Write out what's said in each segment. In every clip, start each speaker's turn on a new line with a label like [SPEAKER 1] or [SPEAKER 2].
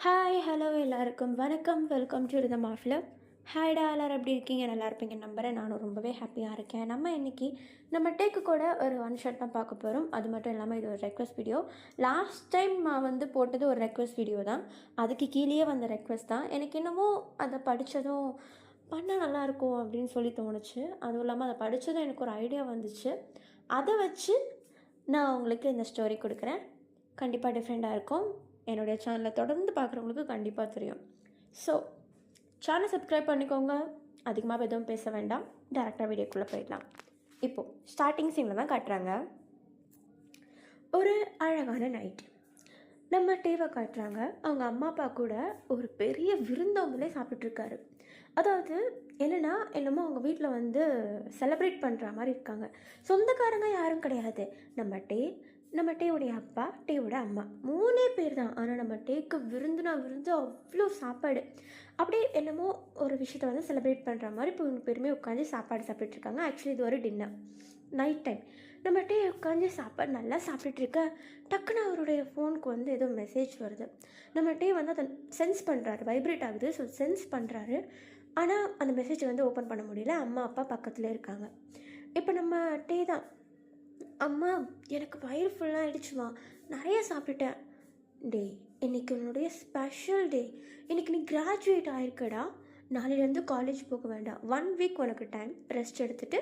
[SPEAKER 1] Hi hello எல்லாருக்கும் வணக்கம். Welcome to rhythm of love. ஹாய்டா, எல்லோரும் எப்படி இருக்கீங்க? நல்லா இருப்பீங்க நம்புகிறேன். நானும் ரொம்பவே ஹாப்பியாக இருக்கேன். இன்றைக்கி நம்ம டேக்கு கூட ஒரு ஒன் ஷாட் தான் பார்க்க போகிறோம். அது மட்டும் இல்லாமல் இது ஒரு ரெக்வஸ்ட் வீடியோ. லாஸ்ட் டைம் நான் போட்டது ஒரு ரெக்வஸ்ட் வீடியோ தான். அதுக்கு கீழேயே வந்த ரெக்வஸ்ட் தான். எனக்கு என்னமோ அதை படித்ததும் பண்ணால் நல்லாயிருக்கும் அப்படின்னு சொல்லி தோணுச்சு. அதுவும் இல்லாமல் அதை படித்ததும் எனக்கு ஒரு ஐடியா வந்துச்சு. அதை வச்சு நான் உங்களுக்கு இந்த ஸ்டோரி கொடுக்குறேன். கண்டிப்பாக டிஃப்ரெண்ட்டாக இருக்கும். என்னுடைய சேனலை தொடர்ந்து பார்க்குறவங்களுக்கு கண்டிப்பாக தெரியும். ஸோ சேனல் சப்ஸ்கிரைப் பண்ணிக்கோங்க. அதிகமாக எதுவும் பேச வேண்டாம், டேரெக்டாக வீடியோக்குள்ளே போயிடலாம். இப்போது ஸ்டார்டிங் சீனில் தான் காட்டுறாங்க. ஒரு அழகான நைட் நம்ம டேவை காட்டுறாங்க. அவங்க அம்மா அப்பா கூட ஒரு பெரிய விருந்தவங்களே சாப்பிட்டுருக்காரு. அதாவது என்னென்னா அவங்க வீட்டில் செலிப்ரேட் பண்ணுற மாதிரி இருக்காங்க. சொந்தக்காரங்க யாரும் கிடையாது. நம்ம டேவுடைய அப்பா, டேவோட அம்மா 3 பேர் தான். ஆனால் நம்ம டேக்கு விருந்து அவ்வளோ சாப்பாடு. அப்படியே ஒரு விஷயத்தை செலிப்ரேட் பண்ணுற மாதிரி இப்போ 3 பேருமே உட்காந்து சாப்பாடு சாப்பிட்டுருக்காங்க. ஆக்சுவலி இது ஒரு டின்னர் நைட் டைம். நம்ம டே உட்காந்து சாப்பாடு நல்லா சாப்பிட்டுட்ருக்க டக்குன்னு அவருடைய ஃபோனுக்கு ஏதோ மெசேஜ் வருது. நம்ம டே அதை சென்ஸ் பண்ணுறாரு, வைப்ரேட் ஆகுது. ஸோ சென்ஸ் பண்ணுறாரு. ஆனால் அந்த மெசேஜை ஓப்பன் பண்ண முடியல. அம்மா அப்பா பக்கத்தில் இருக்காங்க. இப்போ நம்ம டே தான், அம்மா எனக்கு வயிறு ஃபுல்லாக ஆகிடுச்சுமா, நிறைய சாப்பிட்டுட்டேன். டே, இன்றைக்கி உன்னுடைய ஸ்பெஷல் டே. இன்றைக்கி நீ கிராஜுவேட் ஆகிருக்கடா. நாளையிலேருந்து காலேஜ் போக வேண்டாம். 1 வீக் உனக்கு டைம் ரெஸ்ட் எடுத்துகிட்டு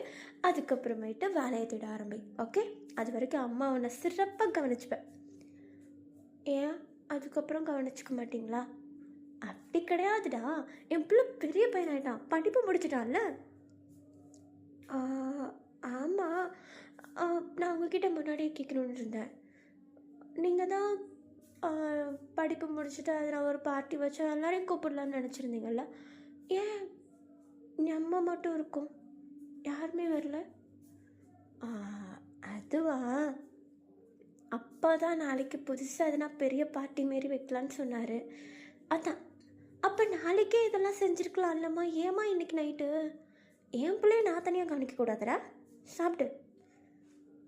[SPEAKER 1] அதுக்கப்புறமேட்டு வேலையை தேட ஆரம்பி. ஓகே? அது வரைக்கும் அம்மா உன்னை சிறப்பாக கவனிச்சுப்பேன். ஏன் அதுக்கப்புறம் கவனிச்சிக்க மாட்டிங்களா? அப்படி கிடையாதுடா, என் பிள்ளை பெரிய பையன் ஆகிட்டான், படிப்பு முடிச்சிட்டான்ல. ஆமாம், நான் உங்ககிட்ட முன்னாடியே கேட்கணுன்னு இருந்தேன். நீங்கள் தான் படிப்பு முடிச்சுட்டு அதில் ஒரு பார்ட்டி வச்சா எல்லோரையும் கூப்பிடலான்னு நினச்சிருந்தீங்கள்ல. ஏன் நம்ம மட்டும் இருக்கோம், யாருமே வரல? அதுவா, அப்பா தான் நாளைக்கு புதுசாக எதுனா பெரிய பார்ட்டி மாரி வைக்கலான்னு சொன்னார். அதான். அப்போ நாளைக்கே இதெல்லாம் செஞ்சுருக்கலாம் இல்லைம்மா? ஏம்மா இன்றைக்கி நைட்டு? என் பிள்ளைய நான் தனியாக கவனிக்கக்கூடாதுடா. சாப்பிட்டு.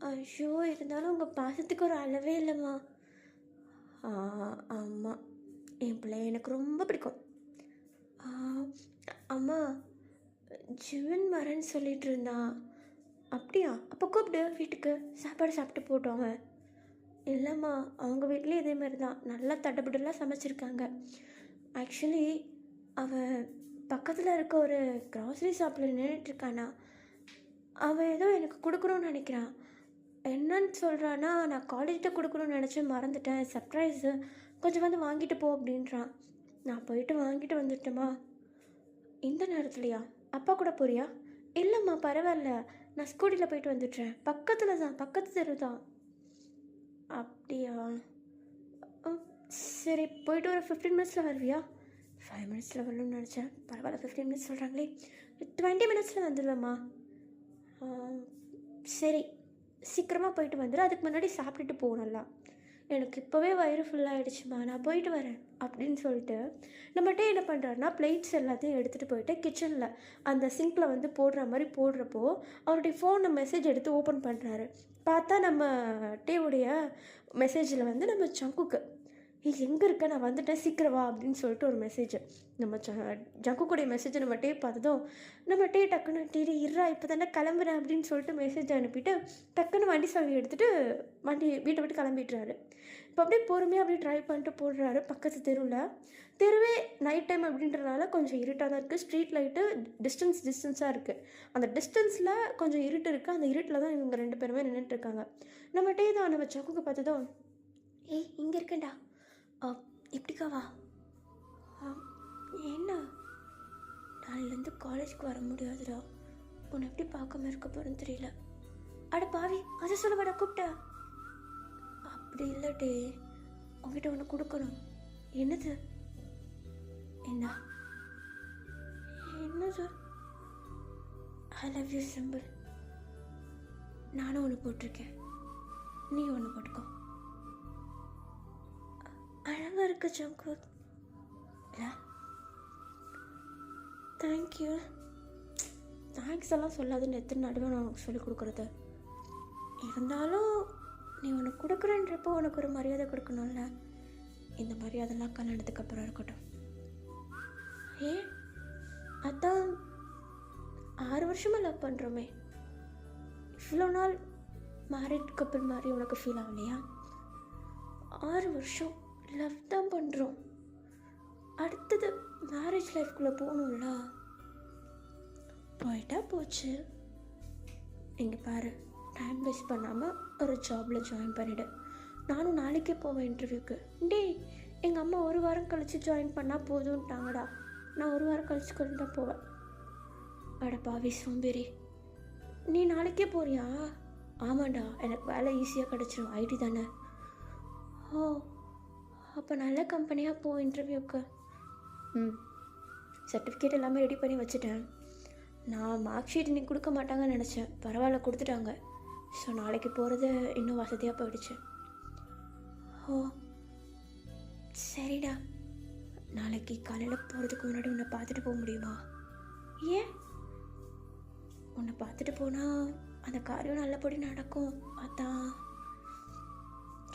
[SPEAKER 1] ஐயோ, இருந்தாலும் உங்கள் பாசத்துக்கு ஒரு அளவே இல்லைம்மா. ஆமாம், என் பிள்ளைய எனக்கு ரொம்ப பிடிக்கும். அம்மா, ஜிவன் வரேன்னு சொல்லிகிட்டு இருந்தான். அப்படியா? அப்போ கூப்பிடு வீட்டுக்கு, சாப்பாடு சாப்பிட்டு போட்டோங்க. இல்லைம்மா, அவங்க வீட்லேயும் இதே மாதிரி தான், நல்லா தட்டப்பட்டுலாம் சமைச்சிருக்காங்க. ஆக்சுவலி அவன் பக்கத்தில் இருக்க ஒரு க்ராசரி ஷாப்பில் நின்றுட்டுருக்கானா. அவன் ஏதோ எனக்கு கொடுக்கணும்னு நினைக்கிறான். என்னன்னு சொல்கிறான்னா, நான் காலேஜ்கிட்ட கொடுக்கணும்னு நினச்சேன், மறந்துட்டேன், சர்ப்ரைஸு, கொஞ்சம் வாங்கிட்டு போ அப்படின்றான். நான் போயிட்டு வாங்கிட்டு வந்துட்டேம்மா. இந்த நேரத்துலையா? அப்பா கூட போறியா? இல்லைம்மா, பரவாயில்ல, நான் ஸ்கூட்டியில் போயிட்டு வந்துடுறேன், பக்கத்தில் தான், பக்கத்து தெரு தான். அப்படியா? சரி, போயிட்டு ஒரு 15 மினிட்ஸில் வருவியா? 5 மினிட்ஸில் வரணும்னு நினச்சேன், பரவாயில்ல, 15 மினிட்ஸ் சொல்கிறாங்களே, 20 மினிட்ஸில் வந்துடுவேம்மா. சரி, சீக்கிரமாக போயிட்டு வந்துடு. அதுக்கு முன்னாடி சாப்பிட்டுட்டு போகணும்ல. எனக்கு இப்போவே வயிறு ஃபுல்லாகிடுச்சுமா, நான் போயிட்டு வரேன் அப்படின்னு சொல்லிட்டு நம்மகிட்ட என்ன பண்ணுறாருனா, பிளேட்ஸ் எல்லாத்தையும் எடுத்துகிட்டு போயிட்டு கிச்சனில் அந்த சிங்கில் போடுற மாதிரி போடுறப்போ அவருடைய ஃபோனை மெசேஜ் எடுத்து ஓப்பன் பண்ணுறாரு. பார்த்தா நம்ம டேவுடைய மெசேஜில் நம்ம சங்குக்கு, எங்கே இருக்க, நான் வந்துட்டேன், சீக்கிரம் வா அப்படின்னு சொல்லிட்டு ஒரு மெசேஜ். நம்ம ஜங்குக்குடைய மெசேஜை நம்ம டே பார்த்ததும் நம்ம டே டக்குன்னு டீடி இருறா, இப்போ தானே கிளம்புறேன் அப்படின்னு சொல்லிட்டு மெசேஜ் அனுப்பிட்டு டக்குன்னு வண்டி சாவி எடுத்துகிட்டு வண்டி வீட்டை விட்டு கிளம்பிட்டுறாரு. இப்போ அப்படியே பொறுமையாக அப்படியே ட்ரைவ் பண்ணிட்டு போடுறாரு. பக்கத்து தெருவே நைட் டைம் அப்படின்றனால கொஞ்சம் இருட்டாக தான் இருக்குது. ஸ்ட்ரீட் லைட்டு டிஸ்டன்ஸாக இருக்குது. அந்த டிஸ்டன்ஸில் கொஞ்சம் இருட்டு இருக்குது. அந்த இருட்டில் தான் இவங்க 2 பேருமே நின்றுட்டுருக்காங்க. நம்ம டே தான் நம்ம ஜங்குக்கு பார்த்ததும், ஏய் இங்கே இருக்கேன்டா, இப்படிக்காவா? என்ன, நாளிலேருந்து காலேஜ்க்கு வர முடியாதுடா, உன்னை எப்படி பார்க்காம இருக்க போகிறேன்னு தெரியல. அட பாவி, அதை சொல்லுவாடா கூப்பிட்டா. அப்படி இல்லட்டே, உங்ககிட்ட ஒன்று கொடுக்கணும். என்னது? என்னது? ஐ லவ் யூ சிம்பிள். நானும் ஒன்று போட்டிருக்கேன், நீ ஒன்று போட்டுக்கோ. அழகாக இருக்கு ஜங்குக். இல்லை, தேங்க்யூ. தேங்க்ஸ் எல்லாம் சொல்லாதுன்னு எத்தனை நடுவே நான் உனக்கு சொல்லிக் கொடுக்குறது. இருந்தாலும் நீ உனக்கு கொடுக்குறேன்றப்போ உனக்கு ஒரு மரியாதை கொடுக்கணும்ல. இந்த மாதிரி அதெல்லாம் கல்யாணத்துக்கு அப்புறம் இருக்கட்டும். ஏன் அதான் 6 வருஷமாக லவ் பண்ணுறோமே, இவ்வளோ நாள் மேரிட் கப்பிள் மாதிரி உனக்கு ஃபீல் ஆகலையா? 6 வருஷம் லவ் தான் பண்ணுறோம், அடுத்தது மேரேஜ் லைஃப்குள்ளே போகணும்ல. போயிட்டா போச்சு. இங்கே பாரு, டைம் வேஸ்ட் பண்ணாமல் ஒரு ஜாபில் ஜாயின் பண்ணிவிடு. நானும் நாளைக்கே போவேன் இன்டர்வியூக்கு. எங்கள் அம்மா 1 வாரம் கழித்து ஜாயின் பண்ணால் போதும்ட்டாங்கடா. நான் 1 வாரம் கழிச்சு கொண்டு தான் போவேன். அட பாவி சோம்பேறி, நீ நாளைக்கே போறியா? ஆமாண்டா, எனக்கு வேலை ஈஸியாக கிடச்சிரும், ஐடி தானே. ஓ, அப்போ நல்ல கம்பெனியாக போ இன்டர்வியூக்கு. சர்டிஃபிகேட் எல்லாமே ரெடி பண்ணி வச்சுட்டேன். நான் மார்க் ஷீட் இன்னைக்கு கொடுக்க மாட்டாங்கன்னு நினச்சேன், பரவாயில்ல கொடுத்துட்டாங்க. ஸோ நாளைக்கு போகிறது இன்னும் வசதியாக போயிடுச்சு. ஓ சரிடா, நாளைக்கு காலையில் போகிறதுக்கு முன்னாடி உன்னை பார்த்துட்டு போக முடியுமா? ஏன்? உன்னை பார்த்துட்டு போனால் அந்த காரியம் நல்லபடி நடக்கும், அதான்.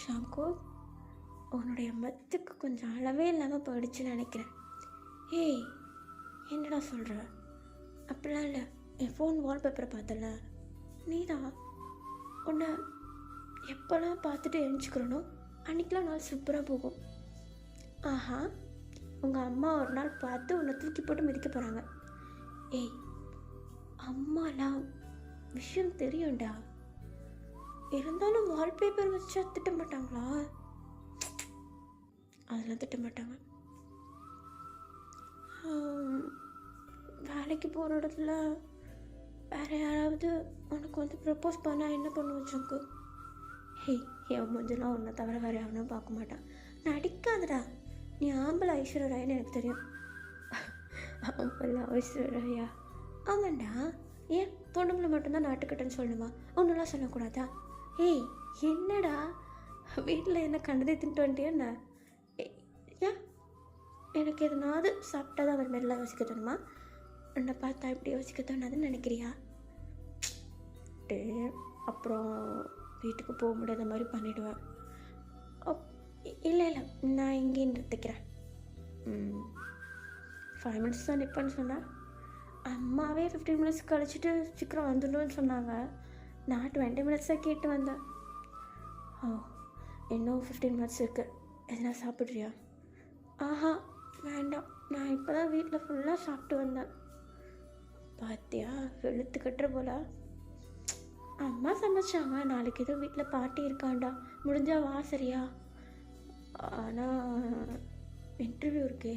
[SPEAKER 1] ஷாம்கோ, உன்னுடைய மெத்துக்கு கொஞ்சம் அளவே இல்லாமல் போயிடுச்சுன்னு நினைக்கிறேன். ஏய், என்னடா சொல்கிற? அப்படிலாம் இல்லை, என் ஃபோன் வால்பேப்பரை பார்த்தல, நீ தான். உன்னை எப்போல்லாம் பார்த்துட்டு எழுஞ்சிக்கிறனோ அன்றைக்கெலாம் நாள் சூப்பராக போகும். ஆஹா, உங்கள் அம்மா ஒரு நாள் பார்த்து உன்னை தூக்கி போட்டு மிதிக்க போகிறாங்க. ஏய், அம்மாலாம் விஷயம் தெரியும்டா, இருந்தாலும் வால்பேப்பர் வச்சா திட்ட மாட்டாங்களா? அதெல்லாம் திட்ட மாட்டாங்க. வேலைக்கு போகிற இடத்துல வேறு யாராவது உனக்கு வந்து ப்ரப்போஸ் பண்ணால் என்ன பண்ணுவோம் சங்கு? ஹேய், என் மஞ்சளாம் உன்னை தவிர வேறு யாரும் பார்க்க மாட்டான். நான் அடிக்காதடா, நீ ஆம்பளை ஐஸ்வர்யான்னு எனக்கு தெரியும். ஆம்பளை ஐஸ்வர்யா? ஆமாண்டா. ஏன் பொண்ணுங்களை மட்டும்தான் நாட்டுக்கிட்டேன்னு சொல்லணுமா? ஒன்றுலாம் சொல்லக்கூடாதா? ஏய், என்னடா வீட்டில் என்ன கண்டதே தின்ட்டு வந்துட்டியா என்ன? ஏன் எனக்கு எதனாவது சாப்பிட்டா தான் அவர் மாதிரிலாம் யோசிக்க தோணுமா? உன்னை பார்த்தா இப்படி யோசிக்க தோணாதுன்னு நினைக்கிறியா? அப்புறம் வீட்டுக்கு போக முடியாத மாதிரி பண்ணிவிடுவேன். இல்லை இல்லை, நான் இங்கே நிறுத்திக்கிறேன். 5 minutes தான் நிற்பேன்னு சொன்னேன். அம்மாவே 15 minutes கழிச்சிட்டு சீக்கிரம் வந்துடணும்னு சொன்னாங்க. நான் 20 minutes தான் கேட்டு வந்தேன். ஓ, இன்னும் 15 minutes இருக்குது, எதனா சாப்பிட்றியா? ஆஹா வேண்டாம், நான் இப்போ தான் வீட்டில் ஃபுல்லாக சாப்பிட்டு வந்தேன். பார்த்தியா, வெளுத்து கட்டுற போல. அம்மா சமைச்சாங்க, நாளைக்கு ஏதோ வீட்டில் பார்ட்டி இருக்காண்டா, முடிஞ்சா வா சரியா? ஆனால் இன்டர்வியூ இருக்கே,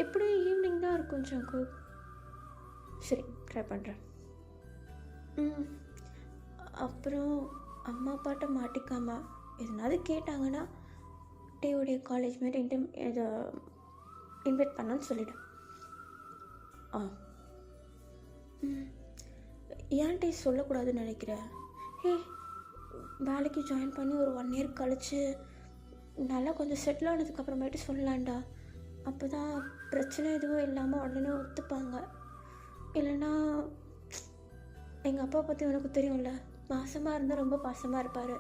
[SPEAKER 1] எப்படியும் ஈவினிங் தான் இருக்கும் சங்கு. சரி, ட்ரை பண்ணுறேன். அப்புறம் அம்மா அப்பாட்ட மாட்டிக்காம எதனாவது கேட்டாங்கன்னா டேவுடைய காலேஜ் மாரி இதை இன்வைட் பண்ணான்னு சொல்லிவிடு. ஏன் டே சொல்லக்கூடாதுன்னு நினைக்கிறேன்? வேலைக்கு ஜாயின் பண்ணி ஒரு 1 year கழித்து நல்லா கொஞ்சம் செட்டில் ஆனதுக்கப்புறமேட்டு சொல்லலாம்டா. அப்போ தான் பிரச்சனை எதுவும் இல்லாமல் உடனே ஒத்துப்பாங்க. இல்லைன்னா எங்கள் அப்பா பற்றி உனக்கு தெரியும்ல, மாசமாக இருந்தால் ரொம்ப பாசமாக இருப்பார்.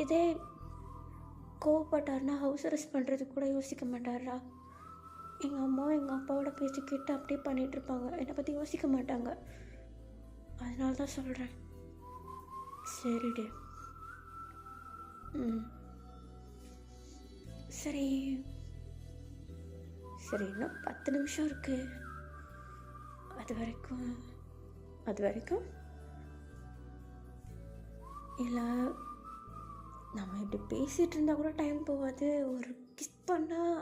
[SPEAKER 1] இதே கோவப்பட்டார்னா ஹவுஸ் அரெஸ்ட் பண்ணுறதுக்கு கூட யோசிக்க மாட்டாரா? எங்கள் அம்மாவும் எங்கள் அப்பாவோட பேச்சு கேட்டு அப்படியே பண்ணிகிட்ருப்பாங்க, என்னை பற்றி யோசிக்க மாட்டாங்க. அதனால தான் சொல்கிறேன். சரிடே. சரி சரி, இன்னும் 10 நிமிஷம் இருக்குது. அது வரைக்கும் இல்லை, நம்ம இப்படி பேசிகிட்டு இருந்தால் கூட டைம் போகாது. ஒரு கிஸ் பண்ணால்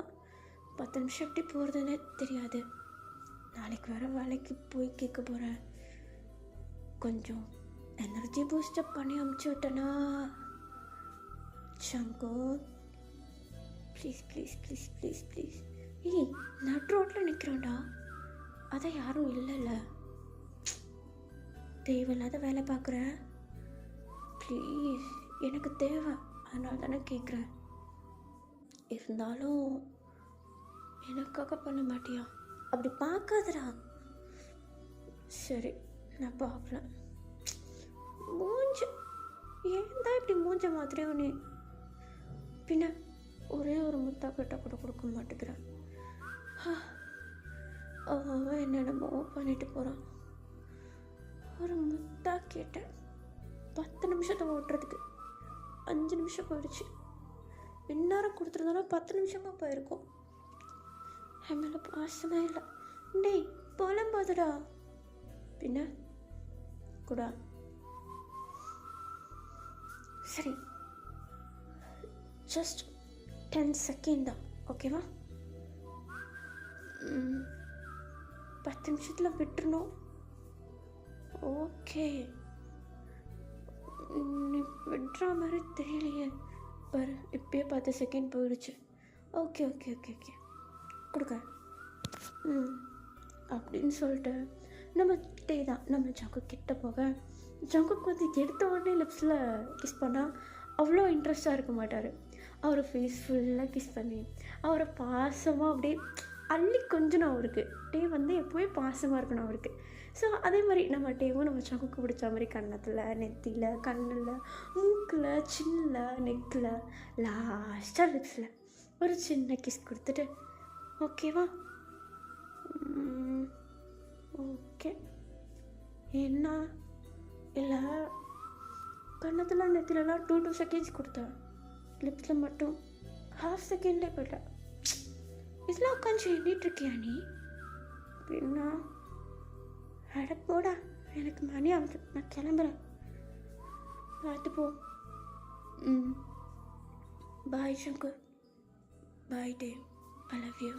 [SPEAKER 1] 10 நிமிஷம் எப்படி போகிறதுன்னே தெரியாது. நாளைக்கு வேறு வேலைக்கு போய் கேட்க போகிறேன். கொஞ்சம் எனர்ஜி பூஸ்டப் பண்ணி அமுச்சு விட்டேன்னா சங்கு, please please please please please. ஏய், நட் ரோட்டில் நிற்கிறான்டா, அதான் யாரும் இல்லைல்ல, தேவையில்லாத வேலை பார்க்குறேன். ப்ளீஸ், எனக்கு தேவை, அதனால தானே கேட்குறேன். இருந்தாலும் எனக்காக பண்ண மாட்டியா? அப்படி பார்க்காதடா. சரி, நான் பார்க்குறேன். மூஞ்ச ஏன் தான் இப்படி மூஞ்ச மாதிரியும் நீ? பின்ன ஒரே ஒரு முத்தா கிட்ட கூட கொடுக்க மாட்டேங்கிறான். அவன் என்னென்னமோ பண்ணிட்டு போகிறான். ஒரு முத்தா கேட்டேன். 10 நிமிஷத்தை ஓட்டுறதுக்கு 5 நிமிஷம் போயிடுச்சு. இந்நேரம் கொடுத்துருந்தாலும் 10 நிமிஷமாக போயிருக்கோம். என் மேலே பாசமே இல்லை. டேய் புலம்பாதுடா. பின்ன கூடா சரி, ஜஸ்ட் 10 செகண்ட் தான், ஓகேவா? 10 நிமிஷத்தில் விட்டுருணும். ஓகே, நீ விடுற மாதிரி தெரியலையே பாரு. இப்பயே 10 செகண்ட் போயிடுச்சு. ஓகே ஓகே ஓகே ஓகே கொடுக்க. அப்படின்னு சொல்லிட்டு நம்ம டே தான் நம்ம ஜங்கு கிட்ட போக, ஜங்குக்கு வந்து எடுத்த உடனே லிப்ஸில் கிஸ் பண்ணால் அவ்வளோ இன்ட்ரெஸ்டாக இருக்க மாட்டார். அவரை ஃபேஸ் ஃபுல்லாக கிஸ் பண்ணி அவரை பாசமாக அப்படியே அள்ளி கொஞ்சணும். அவருக்கு டே வந்து எப்போவுமே பாசமாக இருக்கணும் அவருக்கு. ஸோ அதே மாதிரி நம்ம டேவும் நம்ம ஜங்குக்கு பிடிச்ச மாதிரி கன்னத்தில், நெத்தியில், கண்ணில், மூக்கில், சின்னில், நெக்கில், லாஸ்ட்டாக லிப்ஸில் ஒரு சின்ன கிஸ் கொடுத்துட்டு ஓகேவா? ஓகே. என்ன இல்லை, கன்னத்தில் நெத்திலலாம் 2 செகண்ட்ஸ் கொடுத்தேன். லிப்ஸில் மட்டும் 1/2 செகண்ட்லேயே போயிட்டேன். இதெல்லாம் உட்காந்து எண்ணிட்டுருக்கியா நீ? அப்படின்னா அட போடா, எனக்கு மணி ஆகுது, நான் கிளம்புறேன். பார்த்து போ. பாய் சங்கர். பாய் டே. I love you.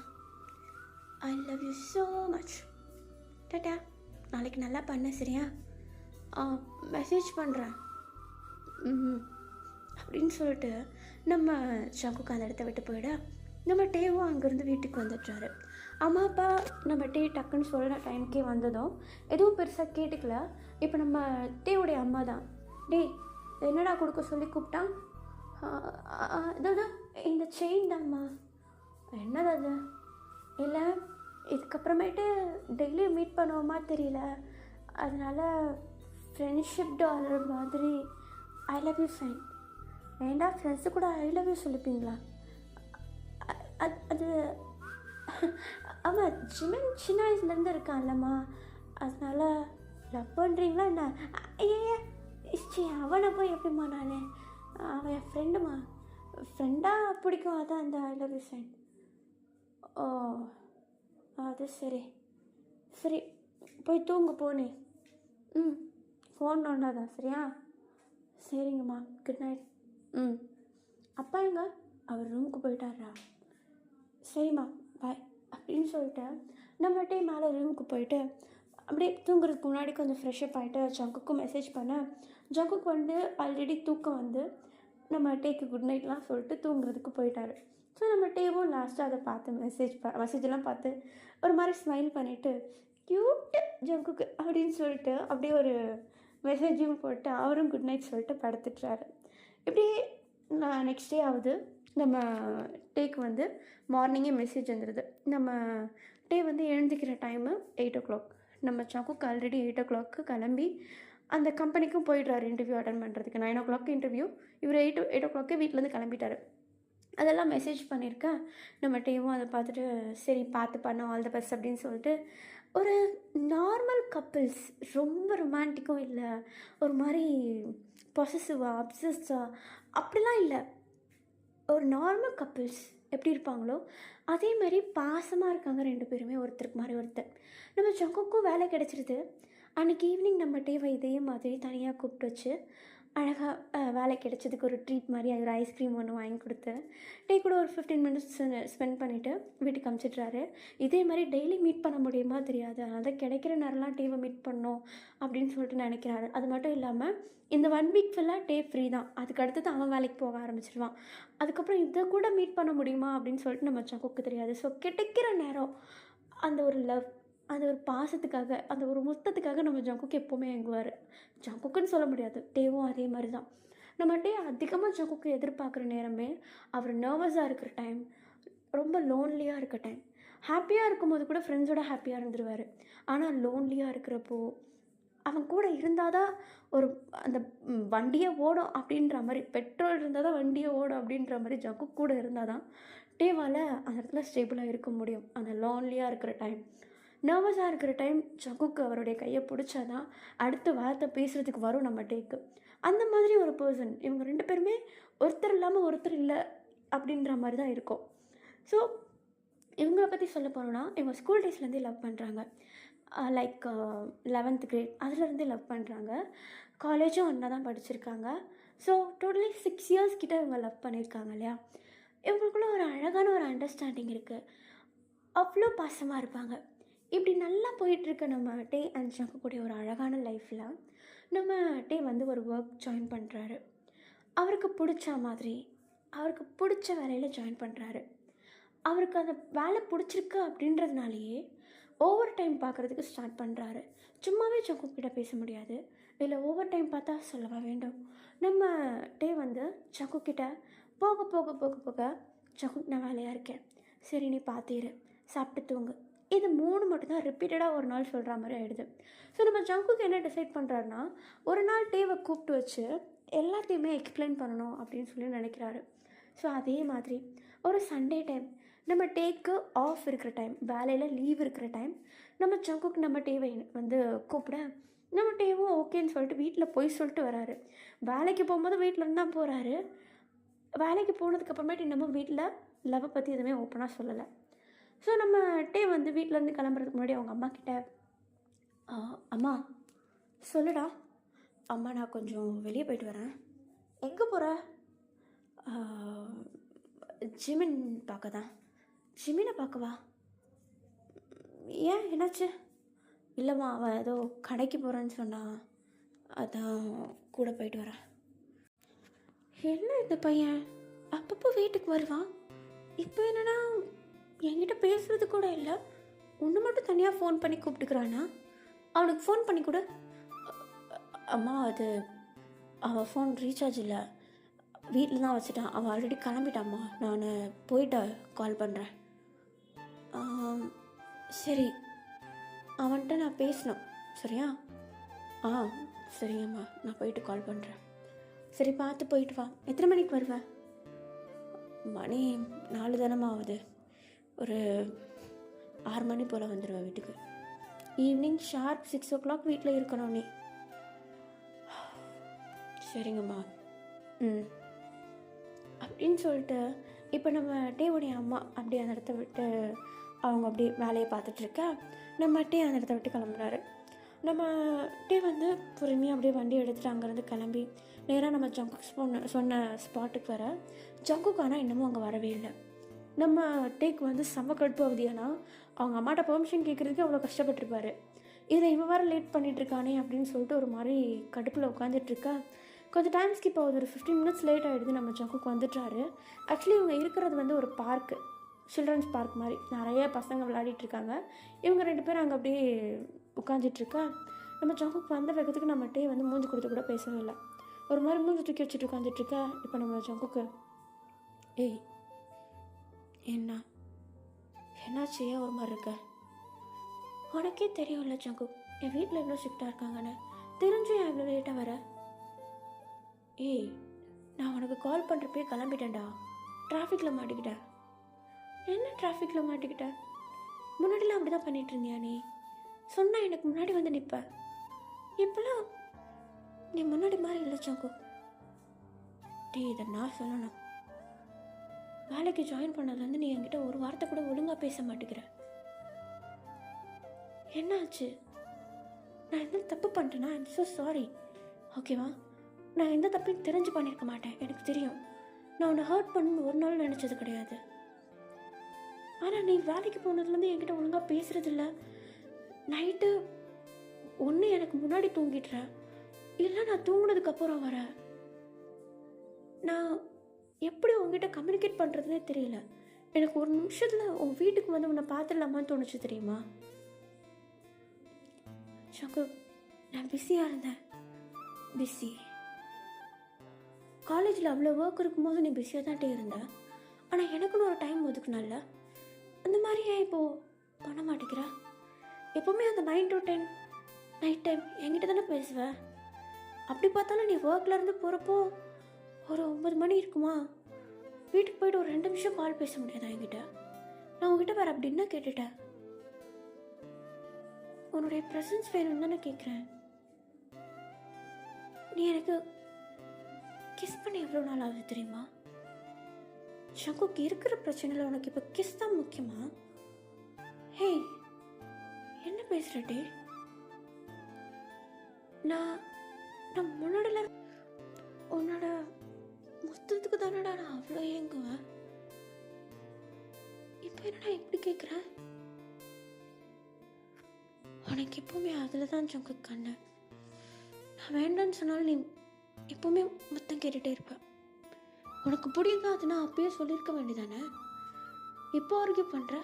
[SPEAKER 1] I love you so much. டாடா. நாளைக்கு நல்லா பண்ண சரியா? மெசேஜ் பண்ணுறேன் அப்படின்னு சொல்லிட்டு நம்ம ஜங்குக்கு அந்த இடத்த விட்டு போயிட, நம்ம டேவும் அங்கேருந்து வீட்டுக்கு வந்துடுறாரு. அம்மா அப்பா நம்ம டே டக்குன்னு சொல்கிற டைமுக்கே வந்ததும் எதுவும் பெருசாக கேட்டுக்கல. இப்போ நம்ம டேவுடைய அம்மா தான், டே என்னடா கொடுக்க சொல்லி கூப்பிட்டான். அதாவது இந்த செயின் தான்மா. என்னது அது? இல்லை, இதுக்கப்புறமேட்டு டெய்லியும் மீட் பண்ணுவோமா தெரியல, அதனால் ஃப்ரெண்ட்ஷிப் டாலர் மாதிரி ஐ லவ் யூ சைன். ஏண்டா ஃப்ரெண்ட்ஸு கூட ஐ லவ் யூ சொல்லிப்பீங்களா? அது ஆமாம், சின்ன வயசுலேருந்து இருக்கான்லம்மா, அதனால் லவ் பண்ணுறீங்களா என்ன? அவனை போய் எப்படிம்மா நான், அவன் என் ஃப்ரெண்டுமா, ஃப்ரெண்டாக பிடிக்கும், அதான் அந்த ஐ லவ் யூ சைன். ஓ அது சரி சரி, போய் தூங்க போனே. ஃபோன் நோண்டாதான் சரியா? சரிங்கம்மா, குட் நைட். அப்பா எங்க? அவர் ரூமுக்கு போயிட்டாரா? சரிம்மா பாய் அப்படின்னு சொல்லிட்டு நம்ம டே மேலே ரூமுக்கு போயிட்டு அப்படியே தூங்குறதுக்கு முன்னாடி கொஞ்சம் ஃப்ரெஷ்அப் ஆகிட்டு ஜங்குக்கும் மெசேஜ் பண்ணேன். ஜங்குக்கு வந்து ஆல்ரெடி தூக்கம் வந்து நம்ம டேக்கு குட் நைட்லாம் சொல்லிட்டு தூங்குறதுக்கு போயிட்டார். ஸோ நம்ம டேவும் லாஸ்ட்டாக அதை பார்த்து மெசேஜெல்லாம் பார்த்து ஒரு மாதிரி ஸ்மைல் பண்ணிவிட்டு க்யூட்டு ஜங்குக்கு அப்படின்னு சொல்லிட்டு அப்படியே ஒரு மெசேஜும் போட்டு அவரும் குட் நைட் சொல்லிட்டு படுத்துட்டாரு. இப்படி நான் நெக்ஸ்ட் டே ஆகுது. நம்ம டேக்கு வந்து மார்னிங்கே மெசேஜ் வந்துடுது. நம்ம டே வந்து எழுந்திக்கிற டைமு 8 o'clock. நம்ம ஜங்குக்கு ஆல்ரெடி 8 o'clock கிளம்பி அந்த கம்பெனிக்கும் போயிடுறாரு இன்டர்வியூ அட்டன் பண்ணுறதுக்கு. 9 o'clock இன்டர்வியூ. இவர் 8 o'clock வீட்டிலேருந்து கிளம்பிட்டார். அதெல்லாம் மெசேஜ் பண்ணியிருக்கேன். நம்ம டேவும் அதை பார்த்துட்டு சரி பார்த்து பண்ண ஆல் த பெஸ்ட் அப்படின்னு சொல்லிட்டு ஒரு நார்மல் கப்பிள்ஸ், ரொம்ப ரொமான்டிக்கும் இல்லை, ஒரு மாதிரி பொசசிவாக அப்சஸ்ஸாக அப்படிலாம் இல்லை. ஒரு நார்மல் கப்பிள்ஸ் எப்படி இருப்பாங்களோ அதே மாதிரி பாசமாக இருக்காங்க 2 பேருமே, ஒருத்தருக்கு மாதிரி ஒருத்தர். நம்ம ஜங்குக்கும் வேலை கிடச்சிருது. அன்றைக்கி ஈவினிங் நம்ம டேவை இதே மாதிரி தனியாக கூப்பிட்டு வச்சு அழகாக வேலை கிடச்சதுக்கு ஒரு ட்ரீட் மாதிரி ஒரு ஐஸ்கிரீம் ஒன்று வாங்கி கொடுத்து டே கூட ஒரு 15 minutes ஸ்பெண்ட் பண்ணிவிட்டு வீட்டுக்கு அனுப்பிச்சிட்றாரு. இதே மாதிரி டெய்லி மீட் பண்ண முடியுமா தெரியாது, அதனால் கிடைக்கிற நேரம்லாம் டேவை மீட் பண்ணணும் அப்படின்னு சொல்லிட்டு நினைக்கிறாரு. அது மட்டும் இல்லாமல் இந்த 1 week ஃபுல்லாக டே ஃப்ரீ தான். அதுக்கு அடுத்தது அவன் வேலைக்கு போக ஆரம்பிச்சிடுவான். அதுக்கப்புறம் இதை கூட மீட் பண்ண முடியுமா அப்படின்னு சொல்லிட்டு நம்ம ஜங்குக்கு தெரியாது. ஸோ கிடைக்கிற நேரம் அந்த ஒரு லவ், அந்த ஒரு பாசத்துக்காக, அந்த ஒரு முத்தத்துக்காக நம்ம ஜங்குக்கு எப்போவுமே ஏங்குவார். ஜங்குக்குன்னு சொல்ல முடியாது, டேவும் அதே மாதிரி தான். நம்ம டே அதிகமாக ஜங்குக்கு எதிர்பார்க்குற நேரமே அவர் நர்வஸாக இருக்கிற டைம், ரொம்ப லோன்லியாக இருக்க டைம். ஹாப்பியாக இருக்கும்போது கூட ஃப்ரெண்ட்ஸோட ஹாப்பியாக இருந்துருவார். ஆனால் லோன்லியாக இருக்கிறப்போ அவன் கூட இருந்தால் தான் ஒரு அந்த வண்டியே ஓடும் அப்படின்ற மாதிரி, பெட்ரோல் இருந்தால் தான் வண்டியே ஓடும் அப்படின்ற மாதிரி ஜங்குக் கூட இருந்தால் தான் டேவால் அந்த இடத்துல ஸ்டேபிளாக இருக்க முடியும். அந்த லோன்லியாக இருக்கிற டைம், நர்வஸாக இருக்கிற டைம் ஜங்குக்கு அவருடைய கையை பிடிச்சா தான் அடுத்த வார்த்தை பேசுகிறதுக்கு வரும் நம்ம டேக்கு. அந்த மாதிரி ஒரு பர்சன். இவங்க 2 பேருமே ஒருத்தர் இல்லாமல் ஒருத்தர் இல்லை அப்படின்ற மாதிரி தான் இருக்கும். ஸோ இவங்கள பற்றி சொல்ல போனோன்னா, இவங்க ஸ்கூல் டேஸ்லேருந்தே லவ் பண்ணுறாங்க. லைக் 11th கிரேட் அதுலேருந்தே லவ் பண்ணுறாங்க. காலேஜும் ஒன்றா தான் படிச்சிருக்காங்க. ஸோ டோட்டலி 6 இயர்ஸ் கிட்ட இவங்க லவ் பண்ணியிருக்காங்க இல்லையா? இவங்களுக்குள்ள ஒரு அழகான ஒரு அண்டர்ஸ்டாண்டிங் இருக்குது. அவ்வளோ பாசமாக இருப்பாங்க. இப்படி நல்லா போயிட்டுருக்க நம்ம டே அண்ட் ஜங்கு கூடிய ஒரு அழகான லைஃப்பில் நம்ம டே வந்து ஒரு ஒர்க் ஜாயின் பண்ணுறாரு. அவருக்கு பிடிச்ச மாதிரி அவருக்கு பிடிச்ச வேலையில் ஜாயின் பண்ணுறாரு. அவருக்கு அந்த வேலை பிடிச்சிருக்கு அப்படின்றதுனாலேயே ஓவர் டைம் பார்க்குறதுக்கு ஸ்டார்ட் பண்ணுறாரு. சும்மாவே ஜங்கு கிட்ட பேச முடியாது, இல்லை ஓவர் டைம் பார்த்தா சொல்லவா வேண்டும். நம்ம டே வந்து ஜங்கு கிட்ட போக போக போக போக ஜங்கு நான் வேலையாக இருக்கேன், சரி நீ பார்த்திரு, சாப்பிட்டு தூங்கு, இது 3 மட்டும்தான் ரிப்பீட்டடாக ஒரு நாள் சொல்கிற மாதிரி ஆகிடுது. ஸோ நம்ம ஜங்குக்கு என்ன டிசைட் பண்ணுறாருனா, ஒரு நாள் டேவை கூப்பிட்டு வச்சு எல்லாத்தையுமே எக்ஸ்பிளைன் பண்ணணும் அப்படின்னு சொல்லி நினைக்கிறாரு. ஸோ அதே மாதிரி ஒரு சண்டே டைம், நம்ம டேக்கு ஆஃப் இருக்கிற டைம், வேலையில் லீவ் இருக்கிற டைம், நம்ம ஜங்குக்கு நம்ம டேவை வந்து கூப்பிட நம்ம டேவும் ஓகேன்னு சொல்லிட்டு வீட்டில் போய் சொல்லிட்டு வராரு. வேலைக்கு போகும்போது வீட்டில் இருந்தால் போகிறாரு. வேலைக்கு போனதுக்கப்புறமேட்டு இன்னமும் வீட்டில் லவ்வை பற்றி எதுவுமே ஓப்பனாக சொல்லலை. ஸோ நம்ம டே வந்து வீட்டிலேருந்து கிளம்புறதுக்கு முன்னாடி அவங்க அம்மா கிட்ட, அம்மா சொல்லுடா. அம்மா நான் கொஞ்சம் வெளியே போயிட்டு வரேன். எங்கே போகிற? ஜிமின் பார்க்க தான். ஜிமினை பார்க்கவா? ஏன் என்னாச்சு? இல்லைம்மா அவன் ஏதோ கடைக்கு போகிறேன்னு சொன்னான், அதான் கூட போயிட்டு வரேன். என்ன இந்த பையன் அப்பப்போ வீட்டுக்கு வருவான், இப்போ என்னன்னா என்கிட்ட பேசுகிறது கூட இல்லை, ஒன்று மட்டும் தனியாக ஃபோன் பண்ணி கூப்பிட்டுக்கிறானா? அவனுக்கு ஃபோன் பண்ணி கொடு. அம்மா அது அவன் ஃபோன் ரீசார்ஜ் இல்லை, வீட்டில் தான் வச்சுட்டான், அவன் ஆல்ரெடி கிளம்பிட்டாம்மா, நான் போயிட்டு கால் பண்ணுறேன். சரி, அவன்கிட்ட நான் பேசணும் சரியா? சரிங்கம்மா, நான் போயிட்டு கால் பண்ணுறேன். சரி பார்த்து போயிட்டு வா. எத்தனை மணிக்கு வருவேன்? மணி 4 தானம்மா ஆகுது, ஒரு 6 மணி போல் வந்துடுவேன் வீட்டுக்கு. ஈவினிங் ஷார்ப் 6 o'clock வீட்டில் இருக்கணும் நீ. சரிங்கம்மா. அப்படின்னு சொல்லிட்டு இப்போ நம்ம டேவுடைய அம்மா அப்படியே அந்த இடத்த விட்டு அவங்க அப்படியே வேலையை பார்த்துட்ருக்க, நம்ம டே அந்த இடத்த விட்டு கிளம்புறாரு. நம்ம டே வந்து பொறுமையாக அப்படியே வண்டி எடுத்துகிட்டு அங்கேருந்து கிளம்பி நேராக நம்ம ஜங்குக் சொன்ன ஸ்பாட்டுக்கு வர. ஜங்குக் ஆனால் இன்னமும் அங்கே வரவே இல்லை. நம்ம டேக்கு வந்து செம்ம கடுப்பு ஆகுது. ஏன்னா அவங்க அம்மாட்ட பெர்மிஷன் கேட்குறதுக்கு அவ்வளோ கஷ்டப்பட்டுருப்பாரு, இதை இவன் வேறு லேட் பண்ணிகிட்ருக்கானே அப்படின்னு சொல்லிட்டு ஒரு மாதிரி கடுப்பில் உட்காந்துட்ருக்கா. கொஞ்சம் டைம் ஸ்கிப் ஆகுது, ஒரு 15 minutes லேட் ஆகிடுது. நம்ம ஜங்குக்கு வந்துட்டாரு. ஆக்சுவலி இவங்க இருக்கிறது வந்து ஒரு பார்க்கு, சில்ட்ரன்ஸ் பார்க் மாதிரி, நிறைய பசங்க விளையாடிட்டுருக்காங்க. இவங்க 2 பேரும் அங்கே அப்படியே உட்காந்துட்ருக்கா. நம்ம ஜங்குக்கு வந்த வேகத்துக்கு நம்ம டே வந்து மூஞ்சி கொடுத்து கூட பேசவே இல்லை, ஒரு மாதிரி மூஞ்சி தூக்கி வச்சுட்டு உட்காந்துட்ருக்கா. இப்போ நம்ம ஜங்குக்கு, ஏய் என்னாச்சு, ஏன் ஒரு மாதிரி இருக்க? உனக்கே தெரியும்ல ஜங்கு, என் வீட்டில் எவ்வளோ ஸ்ட்ரிக்டாக இருக்காங்கன்னு, தெரிஞ்சும் என் எவ்வளோ லேட்டாக வர? ஏய் நான் உனக்கு கால் பண்ணுறப்பே கிளம்பிட்டேன்டா, டிராஃபிக்கில் மாட்டிக்கிட்டேன். என்ன டிராஃபிக்கில் மாட்டிக்கிட்டேன்? முன்னாடிலாம் அப்படி தான் பண்ணிகிட்டு இருந்தியா நீ? சொன்னால் எனக்கு முன்னாடி வந்து நிற்ப, இப்போலாம் நீ முன்னாடி மாதிரி இல்லை ஜங்கு. இதை நான் சொல்லணும், வேலைக்கு ஜாயின் பண்ணதுலேருந்து நீ என்கிட்ட ஒரு வார்த்தை கூட ஒழுங்காக பேச மாட்டேங்கிற. என்னாச்சு? நான் என்ன தப்பு பண்ணிட்டேன்னா? ஐம் ஸோ சாரி, ஓகேவா? நான் எந்த தப்பையும் தெரிஞ்சு பண்ணியிருக்க மாட்டேன், எனக்கு தெரியும். நான் உன்னை ஹர்ட் பண்ணணும்னு ஒரு நாள் நினச்சது கிடையாது. ஆனால் நீ வேலைக்கு போனதுலேருந்து என்கிட்ட ஒழுங்காக பேசுகிறதில்ல. நைட்டு ஒன்று எனக்கு முன்னாடி தூங்கிடுற, இல்லை நான் தூங்கினதுக்கப்புறம் வர. நான் எப்படி உங்ககிட்ட கம்யூனிகேட் பண்ணுறதுனே தெரியல. எனக்கு ஒரு நிமிஷத்தில் உன் வீட்டுக்கு வந்து உன்னை பார்த்துடலாமான்னு தோணுச்சு தெரியுமா? ஷங்கு, நான் பிஸியாக இருந்தேன். பிஸி காலேஜில் அவ்வளோ ஒர்க் இருக்கும்போது நீ பிஸியாக தான் இருந்த. ஆனால் எனக்குன்னு ஒரு டைம் ஒதுக்குனால, அந்த மாதிரியே இப்போது பண்ண மாட்டேங்கிற. எப்போவுமே அந்த 9 to 10 நைட் டைம் என்கிட்ட தானே பேசுவேன். அப்படி பார்த்தாலும் நீ ஒர்க்லேருந்து போகிறப்போ ஒரு 9 மணி இருக்குமா, வீட்டுக்கு போய்ட்டு ஒரு 2 நிமிஷம் கால் பேச முடியாதா என்கிட்ட? நான் உங்ககிட்ட வேறு அப்படி என்ன கேட்டுட்டேன்? உன்னுடைய ப்ரெசன்ஸ் வேணும்னு தானே கேட்குறேன். நீ எனக்கு கிஸ் பண்ணி எவ்வளோ நாள் ஆகுது தெரியுமா? சங்குக்கு இருக்கிற பிரச்சனையில் உனக்கு இப்போ கிஸ் தான் முக்கியமா? ஹே, என்ன பேசுகிறட்டே? நான் நான் முன்னாடில உன்னோட மொத்தத்துக்கு தானடா நான் அவ்வளோ ஏங்குவேன். இப்போ என்னடா இப்படி கேட்குறேன்? உனக்கு எப்பவுமே அதில் தான் சங்கு கண்ணு. நான் வேண்டான்னு சொன்னாலும் நீ எப்பவுமே மொத்தம் கேட்டுகிட்டே இருப்பேன். உனக்கு பிடிக்காதுன்னா அப்பயே சொல்லியிருக்க வேண்டியதானே? இப்போ ஆர்கியூ பண்ணுற?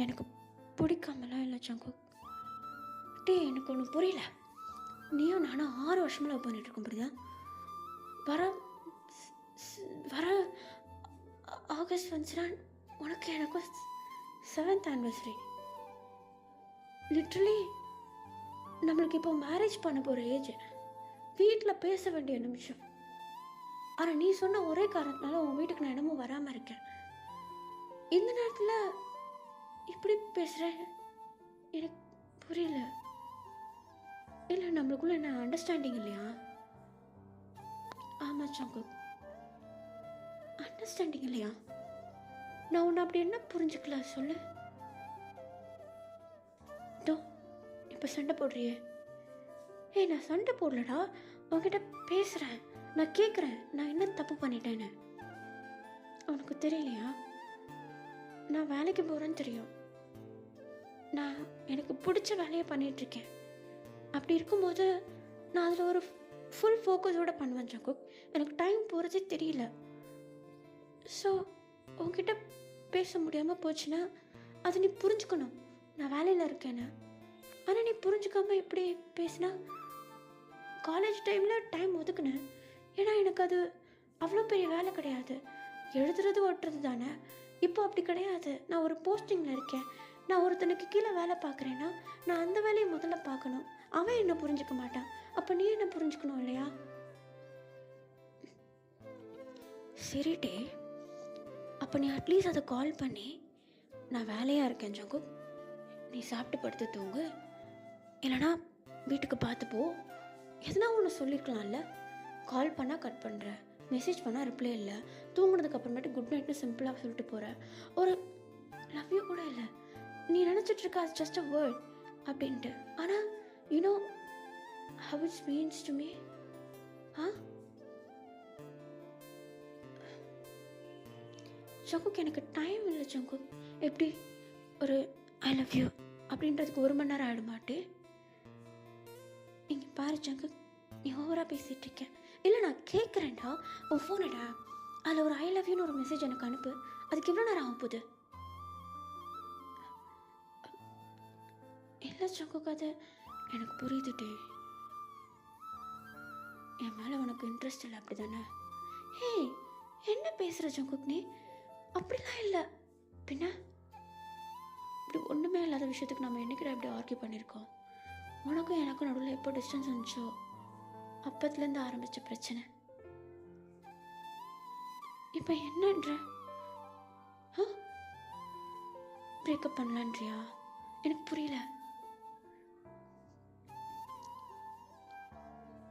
[SPEAKER 1] எனக்கு பிடிக்காமலாம் இல்லை சங்கு. எனக்கு ஒன்று புரியல. நீயும் நானும் 6 வருஷமாக லவ் பண்ணிட்டு இருக்கோம், புரியுதா? வர வர ஆகஸ்ட் வந்துச்சுன்னா உனக்கு எனக்கும் 7th anniversary. லிட்ரலி நம்மளுக்கு இப்போ மேரேஜ் பண்ண போகிற ஏஜ். வீட்டில் பேச வேண்டிய நிமிஷம். ஆனால் நீ சொன்ன ஒரே காரணத்தினால உன் வீட்டுக்கு நான் என்னமோ வராமல் இருக்கேன். இந்த நேரத்தில் இப்படி பேசுகிறேன், எனக்கு புரியல. இல்லை, நம்மளுக்குள்ள என்ன அண்டர்ஸ்டாண்டிங் இல்லையா? ஆமாம் சங்கு, அண்டர்ஸ்டாண்டிங் இல்லையா? நான் உன்னை அப்படி என்ன புரிஞ்சுக்கல சொல்லு. இப்போ சண்டை போடுறியே? ஏய், நான் சண்டை போடலடா, உன்கிட்ட பேசுகிறேன். நான் கேட்குறேன், நான் என்ன தப்பு பண்ணிட்டேன்னு. உனக்கு தெரியலையா? நான் வேலைக்கு போகிறேன்னு தெரியும். நான் எனக்கு பிடிச்ச வேலையை பண்ணிகிட்ருக்கேன். அப்படி இருக்கும்போது நான் அதில் ஒரு ஃபுல் ஃபோக்கஸோடு பண்ணுவேன் சங்கு. எனக்கு டைம் போகிறதே தெரியல. ஸோ உங்ககிட்ட பேச முடியாமல் போச்சுன்னா அதை நீ புரிஞ்சுக்கணும். நான் வேலையில் இருக்கேன்னு. ஆனால் நீ புரிஞ்சுக்காமல் இப்படி பேசினா, காலேஜ் டைமில் டைம் ஒதுக்குனேன். ஏன்னா எனக்கு அது அவ்வளோ பெரிய வேலை கிடையாது, எழுதுறது ஒட்டுறது தானே. இப்போ அப்படி கிடையாது. நான் ஒரு போஸ்டிங்கில் இருக்கேன். நான் ஒருத்தனுக்கு கீழே வேலை பார்க்குறேன்னா நான் அந்த வேலையை முதல்ல பார்க்கணும். அவன் என்ன புரிஞ்சுக்க மாட்டான், அப்போ நீ என்ன புரிஞ்சுக்கணும் இல்லையா? சரிட்டே, அப்போ நீ அட்லீஸ்ட் அதை கால் பண்ணி, நான் வேலையாக இருக்கேன் ஜங்கு, நீ சாப்பிட்டு படுத்து தூங்கு, இல்லைனா வீட்டுக்கு பார்த்துப்போ, எதுனா ஒன்று சொல்லியிருக்கலாம்ல. கால் பண்ணால் கட் பண்ணுற, மெசேஜ் பண்ணால் ரிப்ளை இல்லை, தூங்குனதுக்கு அப்புறமேட்டு குட் நைட்னு சிம்பிளாக சொல்லிட்டு போகிற, ஒரு லவ் யூ கூட இல்லை. நீ நினச்சிட்ருக்க அது ஜஸ்ட் அ வேர்ட் அப்படின்ட்டு. ஆனால் you know how it means to me? சங்குக்கு எனக்கு டைம் இல்லை சங்கு. எப்படி ஒரு ஐ லவ் யூ அப்படின்றதுக்கு 1 மணி நேரம் ஆகிடுமாட்டே? நீங்கள் பாரு சங்கு, நீ ஓவராக பேசிகிட்டு இருக்கேன். இல்லை, நான் கேட்குறேன்டா, உன் ஃபோனடா, அதில் ஒரு ஐ லவ் யூன்னு ஒரு மெசேஜ் எனக்கு அனுப்பு. அதுக்கு எவ்வளோ நேரம் ஆகும் போகுது? இல்லை சங்குக்கு, அது எனக்கு புரியுதுட்டே. என் மேலே உனக்கு இன்ட்ரெஸ்ட் இல்லை, அப்படி தானே? ஹே, என்ன பேசுகிற சங்குக் நீ? அப்படிலாம் இல்லை. பின்ன இப்படி ஒன்றுமே இல்லாத விஷயத்துக்கு நம்ம என்னைக்கிட்ட இப்படி ஆர்கியூ பண்ணியிருக்கோம். உனக்கும் எனக்கும் நடுவில் எப்போ டிஸ்டன்ஸ் வந்துச்சோ அப்பத்துலேருந்து ஆரம்பித்த பிரச்சனை. இப்போ என்னன்ற? பிரேக்கப் பண்ணலான்றியா? எனக்கு புரியல.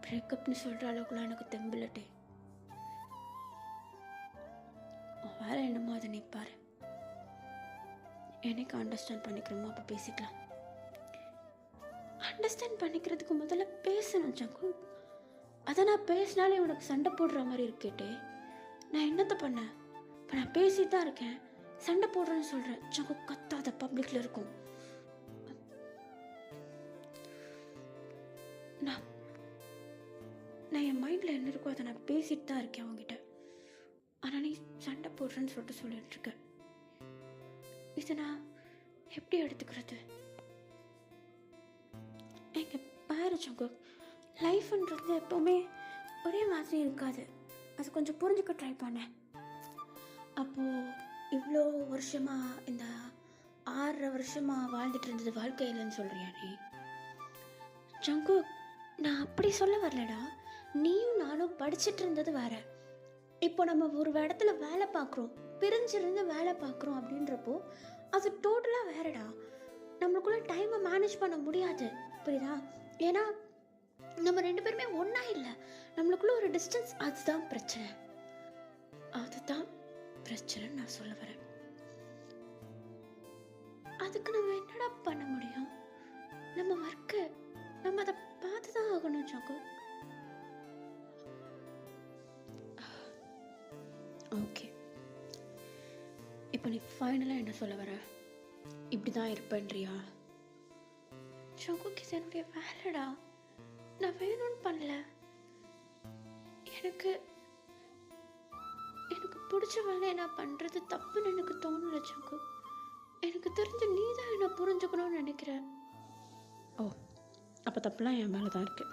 [SPEAKER 1] பிரேக்கப்னு சொல்கிற அளவுக்குலாம் எனக்கு தெம்பில்லட்டே. வேலை என்னமோ அதை நிற்பாரு. எனக்கு அண்டர்ஸ்டாண்ட் பண்ணிக்கிறோமோ அப்போ பேசிக்கலாம். அண்டர்ஸ்டாண்ட் பண்ணிக்கிறதுக்கு முதல்ல பேசணும் சங்கு. அதை நான் பேசினாலே உனக்கு சண்டை போடுற மாதிரி இருக்கேட்டே. நான் என்னத்தை பண்ணேன்? இப்போ நான் பேசிட்டு தான் இருக்கேன், சண்டை போடுறேன்னு சொல்கிறேன். சங்கு கத்தாத, பப்ளிக்கில் இருக்கும். நான் என் மைண்டில் என்ன இருக்கோ அதை நான் பேசிட்டு தான் இருக்கேன் அவங்ககிட்ட. ஆனால் நீ சண்டை போடுறேன்னு சொல்லிட்டு இருக்க. இதை நான் எப்படி எடுத்துக்கிறது? எங்க பாரு சங்கு, லைஃப்ன்றது எப்போவுமே ஒரே மாதிரி இருக்காது. அது கொஞ்சம் புரிஞ்சுக்க ட்ரை பண்ணேன். அப்போது இவ்வளோ வருஷமாக இந்த 6 வருஷமாக வாழ்ந்துட்டு இருந்தது வாழ்க்கை இல்லைன்னு சொல்கிறியா நீ? ஜங்குக், நான் அப்படி சொல்ல வரலடா. நீயும் நானும் படிச்சுட்டு இருந்தது வேற. இப்போ நம்ம ஒரு இடத்துல வேலை பார்க்குறோம், பிரிஞ்சிருந்து வேலை பார்க்குறோம் அப்படின்றப்போ அது டோட்டலாக வேறடா. நம்மளுக்குள்ள டைமை மேனேஜ் பண்ண முடியாது, புரியுதா? ஏன்னா நம்ம 2 பேருமே ஒன்றா இல்லை, நம்மளுக்குள்ள ஒரு டிஸ்டன்ஸ். அதுதான் பிரச்சனை, அதுதான் பிரச்சனைன்னு நான் சொல்ல வரேன். அதுக்கு நம்ம என்னடா பண்ண முடியும்? நம்ம ஒர்க்கு நம்ம அதை பார்த்து தான் ஆகணும் ஜங்கு. ஓகே, இப்போ நீ ஃபைனலாக என்ன சொல்ல வர? இப்படி தான் இருப்பேன்றியா? ஜங்குக்கு இது என்னுடைய வேலைடா, நான் வேணும்னு பண்ணல. எனக்கு எனக்கு பிடிச்ச வேலையை நான் பண்ணுறது தப்புன்னு எனக்கு தோணலை ஜங்கு. எனக்கு தெரிஞ்சு நீ தான் என்னை புரிஞ்சுக்கணும்னு நினைக்கிறேன். ஓ, அப்போ தப்புலாம் என் மேலே தான் இருக்குது,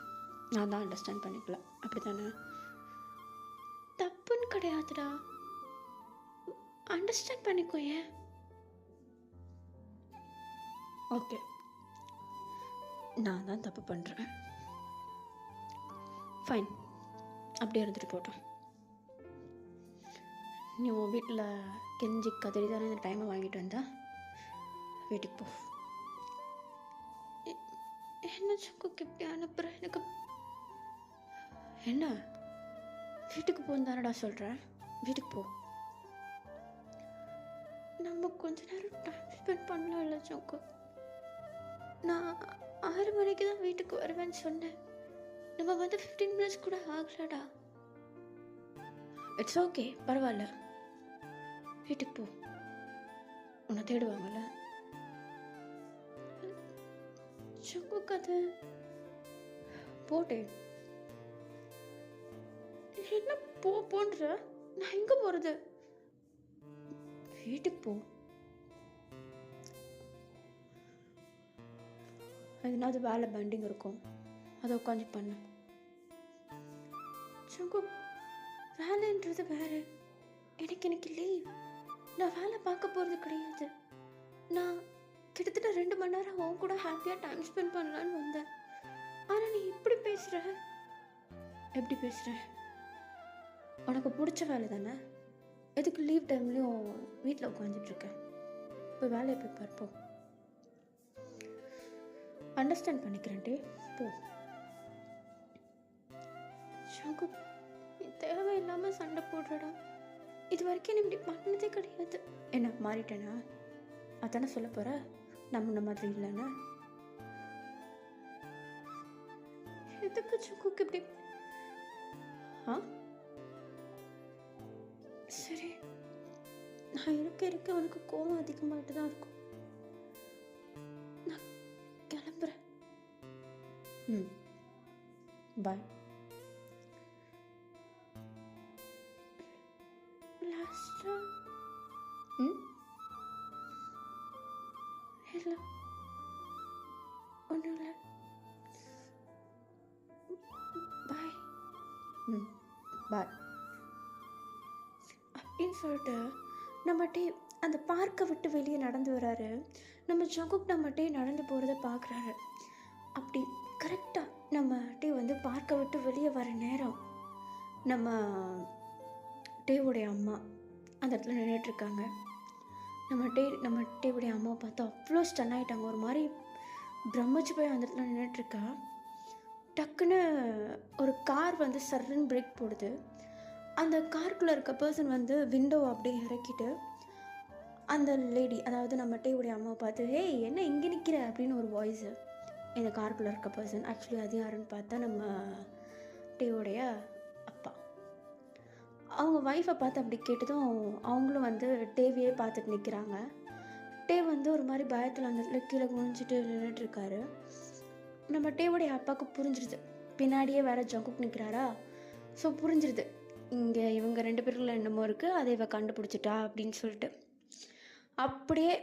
[SPEAKER 1] நான் தான் அண்டர்ஸ்டாண்ட் பண்ணிக்கல, அப்படி தானே? தப்புன்னு கிடையாதுடா, அண்டர்ஸ்டாண்ட் பண்ணிக்கோ. ஏன்? ஓகே, நான் தான் தப்பு பண்ணுறேன். ஃபைன், அப்படியே இருந்துட்டு போட்டோம். நீ உன் வீட்டில் கெஞ்சி கதறி தானே இந்த டைமை வாங்கிட்டு வந்தா, வீட்டுக்கு போ. என்ன ஜங்குக்கு இப்படி அனுப்புற? எனக்கு என்ன வீட்டுக்கு போன்னு தானடா சொல்கிறேன், வீட்டுக்கு போ. நம்ம கொஞ்ச நேரம் டைம் ஸ்பெண்ட் பண்ணலாம் இல்லை ஜங்கு? நான் 6 மணிக்கு தான் வீட்டுக்கு வருவேன்னு சொன்னேன், நம்ம வந்து 15 மினிட்ஸ் கூட ஆகலடா. இட்ஸ் ஓகே, பரவாயில்ல, வீட்டுக்கு போ, உன்னை தேடுவாங்கல்ல. ஜங்கு கதை போட்டே என்ன போன்ற? நான் எங்கே போகிறது? வீட்டுக்கு போ. எதனாவது வேலை பெண்டிங் இருக்கும், அதை உட்காந்து பண்ண. ஜங்கு, வேலைன்றது வேறு. எனக்கு லீவ், நான் வேலை பார்க்க போகிறது கிடையாது. நான் கிட்டத்தட்ட 2 மணி நேரம் அவன் கூட ஹாப்பியாக டைம் ஸ்பெண்ட் பண்ணலான்னு வந்தேன். ஆனால் நீ இப்படி பேசுகிற. எப்படி பேசுகிற? உனக்கு பிடிச்ச வேலை தானே, எதுக்கு லீவ் டைம்லேயும் வீட்டில் உட்காந்துட்ருக்க? போய் வேலையை போய் பார்ப்போம். அண்டர்ஸ்டாண்ட் பண்ணிக்கிறேன்டே, போ. ஜங்கு, நீ தேவையில்லாமல் சண்டை போடுறடா. இது வரைக்கும் நீ இப்படி பண்ணதே கிடையாது. என்ன மாறிட்டேனா? அதானே சொல்ல போகிற? நம்ம மாதிரி இல்லைன்னா எதுக்கு ஜங்குக்கு இப்படி? ஆ சரி, நான் இருக்க உனக்கு கோவம் அதிகமாகிட்டு தான் இருக்கும். நான் கிளம்புறேன். பாய். லாஸ்டா இல்லை, ஒன்றும் இல்லை, பாய். பாய் அப்படின்னு சொல்லிட்டு நம்ம டே அந்த பார்க்கை விட்டு வெளியே நடந்து வராரு. நம்ம ஜங்குக் நம்ம டே நடந்து போகிறத பார்க்குறாரு. அப்படி கரெக்டாக நம்ம டே வந்து பார்க்கை விட்டு வெளியே வர நேரம் நம்ம டேவுடைய அம்மா அந்த இடத்துல நின்றுட்டுருக்காங்க. நம்ம டேவுடைய அம்மாவை பார்த்து அவ்வளோ ஸ்டன் ஆகிட்டாங்க, ஒரு மாதிரி பிரமிச்சு போய் அந்த இடத்துல நின்றுட்டுருக்கா. டக்குன்னு ஒரு கார் வந்து சர்ன்னு பிரேக் போடுது. அந்த காருக்குள்ளே இருக்க பர்சன் வந்து விண்டோவை அப்படியே இறக்கிட்டு அந்த லேடி, அதாவது நம்ம டேவுடைய அம்மாவை பார்த்து, ஹேய் என்ன இங்கே நிற்கிற அப்படின்னு ஒரு வாய்ஸு. இந்த காருக்குள்ளே இருக்க பர்சன் ஆக்சுவலி அது யாருன்னு பார்த்தா நம்ம டேவுடைய அப்பா. அவங்க ஒய்ஃபை பார்த்து அப்படி கேட்டதும் அவங்களும் வந்து டேவியே பார்த்துட்டு நிற்கிறாங்க. டே வந்து ஒரு மாதிரி பயத்தில் அந்த இடத்துல கீழே குனிஞ்சிட்டு நின்றுட்டுருக்காரு. நம்ம டேவுடைய அப்பாவுக்கு புரிஞ்சிருது, பின்னாடியே வேறு ஜங்குக் நிற்கிறாரா. ஸோ புரிஞ்சிருது, இங்கே இவங்க 2 பேருக்குள்ள என்னமோ இருக்குது, அதை இவ கண்டுபிடிச்சிட்டா அப்படின்னு சொல்லிட்டு அப்படியே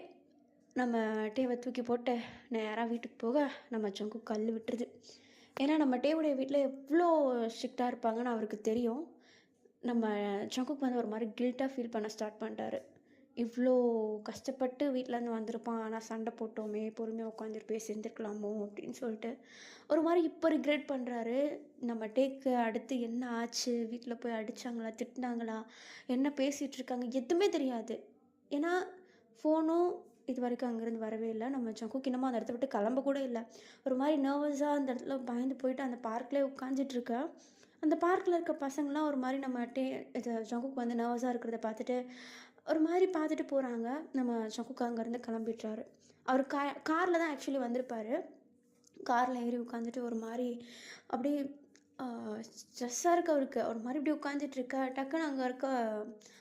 [SPEAKER 1] நம்ம டேவை தூக்கி போட்டு நேராக வீட்டுக்கு போக நம்ம ஜங்குக் கல் விட்டுருது. ஏன்னா நம்ம டேவுடைய வீட்டில் எவ்வளோ ஸ்ட்ரிக்டாக இருப்பாங்கன்னு அவருக்கு தெரியும். நம்ம ஜங்குக் வந்து ஒரு மாதிரி கில்ட்டாக ஃபீல் பண்ண ஸ்டார்ட் பண்ணிட்டாரு. இவ்வளோ கஷ்டப்பட்டு வீட்டிலேருந்து வந்திருப்பான், ஆனால் சண்டை போட்டோமே, பொறுமையாக உட்காந்துட்டு பேசியிருந்துருக்கலாமோ அப்படின்னு சொல்லிட்டு ஒரு மாதிரி இப்போ ரிக்ரெட் பண்ணுறாரு. நம்ம டேக்கு அடுத்து என்ன ஆச்சு, வீட்டில் போய் அடித்தாங்களா, திட்டினாங்களா, என்ன பேசிகிட்டு இருக்காங்க எதுவுமே தெரியாது. ஏன்னா ஃபோனும் இது வரைக்கும் அங்கேருந்து வரவே இல்லை. நம்ம ஜங்குக் இன்னமும் அந்த இடத்த விட்டு கிளம்ப கூட இல்லை. ஒரு மாதிரி நர்வஸாக அந்த இடத்துல பயந்து போயிட்டு அந்த பார்க்லேயே உட்காந்துட்ருக்கேன். அந்த பார்க்கில் இருக்க பசங்களாம் ஒரு மாதிரி நம்ம இது ஜங்குக் வந்து நர்வஸாக இருக்கிறத பார்த்துட்டு ஒரு மாதிரி பார்த்துட்டு போகிறாங்க. நம்ம ஜங்குக் அங்கேருந்து கிளம்பிடுறாரு. அவர் காரில் தான் ஆக்சுவலி வந்திருப்பார். காரில் ஏறி உட்காந்துட்டு ஒரு மாதிரி அப்படியே ஸ்ட்ரெஸ்ஸாக இருக்க அவருக்கு. ஒரு மாதிரி இப்படி உட்காந்துட்ருக்க டக்குன்னு அங்கே இருக்க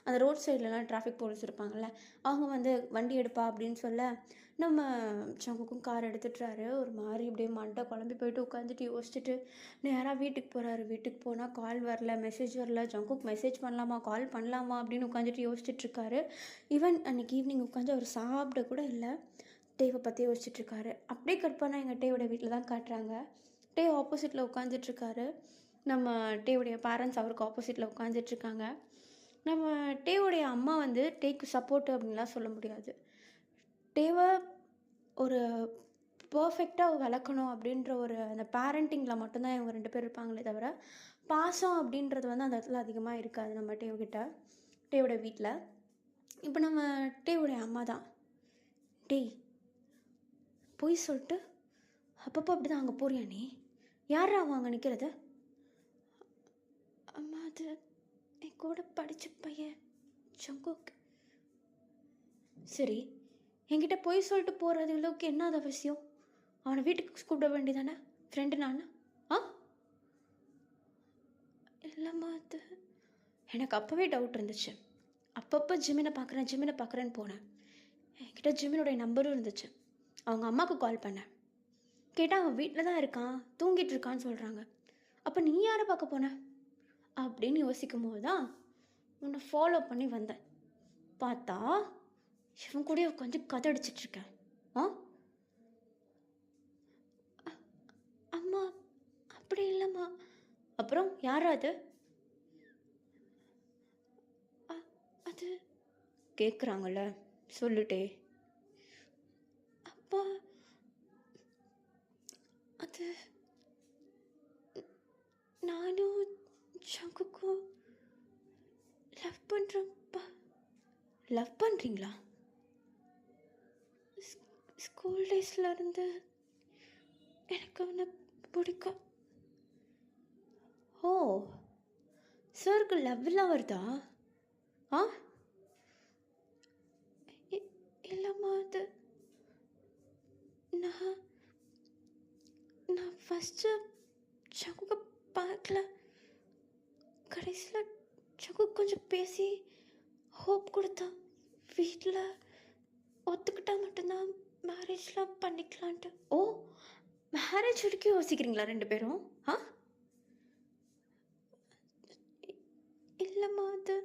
[SPEAKER 1] அந்த ரோட் சைட்லலாம் டிராஃபிக் போலீஸ் இருப்பாங்கள்ல, அவங்க வந்து வண்டி எடுப்பா அப்படின்னு சொல்ல நம்ம ஜங்குக்கும் கார் எடுத்துட்டுறாரு. ஒரு மாதிரி இப்படியே மண்டை குழம்பி போயிட்டு உட்காந்துட்டு யோசிச்சுட்டு நேராக வீட்டுக்கு போகிறாரு. வீட்டுக்கு போனால் கால் வரல, மெசேஜ் வரல. ஜங்குக் மெசேஜ் பண்ணலாமா, கால் பண்ணலாமா அப்படின்னு உட்காந்துட்டு யோசிச்சுட்ருக்காரு. ஈவன் அன்றைக்கி ஈவினிங் உட்காந்து அவர் சாப்பிட கூட இல்லை. டேவை பற்றி யோசிச்சுட்ருக்காரு. அப்படியே கட் பண்ணால் எங்கள் டேவோட வீட்டில் தான் காட்டுறாங்க. டே ஆப்போசிட்டில் உட்காந்துட்ருக்காரு. நம்ம டேவுடைய பேரண்ட்ஸ் அவருக்கு ஆப்போசிட்டில் உட்காந்துட்ருக்காங்க. நம்ம டேவுடைய அம்மா வந்து டேக்கு சப்போர்ட்டு அப்படின்லாம் சொல்ல முடியாது. டேவை ஒரு பர்ஃபெக்டாக வளர்க்கணும் அப்படின்ற ஒரு அந்த பேரண்டிங்கில் மட்டும்தான் இவங்க 2 பேர் இருப்பாங்களே தவிர, பாசம் அப்படின்றது வந்து அந்த இடத்துல அதிகமாக இருக்காது நம்ம டேவுக்கிட்ட, டேவோட வீட்டில். இப்போ நம்ம டேவுடைய அம்மா தான், டேய் பொய் சொல்லிட்டு அப்பப்போ அப்படி தான் அங்கே போறியா நீ? யாரா அவன் அங்கே நிற்கிறது? அம்மா அது என் கூட படித்த பையன் ஜங்குக். சரி, என்கிட்ட பொய் சொல்லிட்டு போகிறது இவ்வளோக்கு என்ன அது அவசியம்? அவனை வீட்டுக்கு கூப்பிட வேண்டியதானே, ஃப்ரெண்டு நான். ஆ இல்லைம்மா அது எனக்கு அப்போவே டவுட் இருந்துச்சு. அப்பப்போ ஜிமினை பார்க்குறேன்னு போனேன். என்கிட்ட ஜிமினுடைய நம்பரும் இருந்துச்சு. அவங்க அம்மாவுக்கு கால் பண்ணேன். கேட்டால் அவன் வீட்டில் தான் இருக்கான், தூங்கிட்டு இருக்கான்னு சொல்கிறாங்க. அப்போ நீ யாரை பார்க்க போன அப்படின்னு யோசிக்கும் போது தான் உன்னை ஃபாலோ பண்ணி வந்தேன். பார்த்தா இவன் கூட உட்காந்து கதை அடிச்சிட்ருக்கேன். ஆ அம்மா அப்படி இல்லைம்மா. அப்புறம் யாரா அது? அது கேட்குறாங்கல்ல, சொல்லுட்டே. அப்பா அது நானும் ஜங்குக்கும் லவ் பண்ணுறோம்ப்பா. லவ் பண்ணுறீங்களா? ஸ்கூல் டேஸ்லேருந்து எனக்கு அவனை பிடிக்கும். ஓ, சாருக்கு லவ்லாம் வருதா? ஆ இல்லைம்மா அது நான் ஃபஸ்ட்டு ஜங்குக்கை பார்க்கல. கடைசியில் ஜங்குக் கொஞ்சம் பேசி ஹோப் கொடுத்தா. வீட்டில் ஒத்துக்கிட்டா மட்டும்தான் மேரேஜ்லாம் பண்ணிக்கலான்ட்டு. ஓ, மேரேஜ் வரைக்கும் யோசிக்கிறீங்களா 2 பேரும்? ஆ இல்லைம்மா அது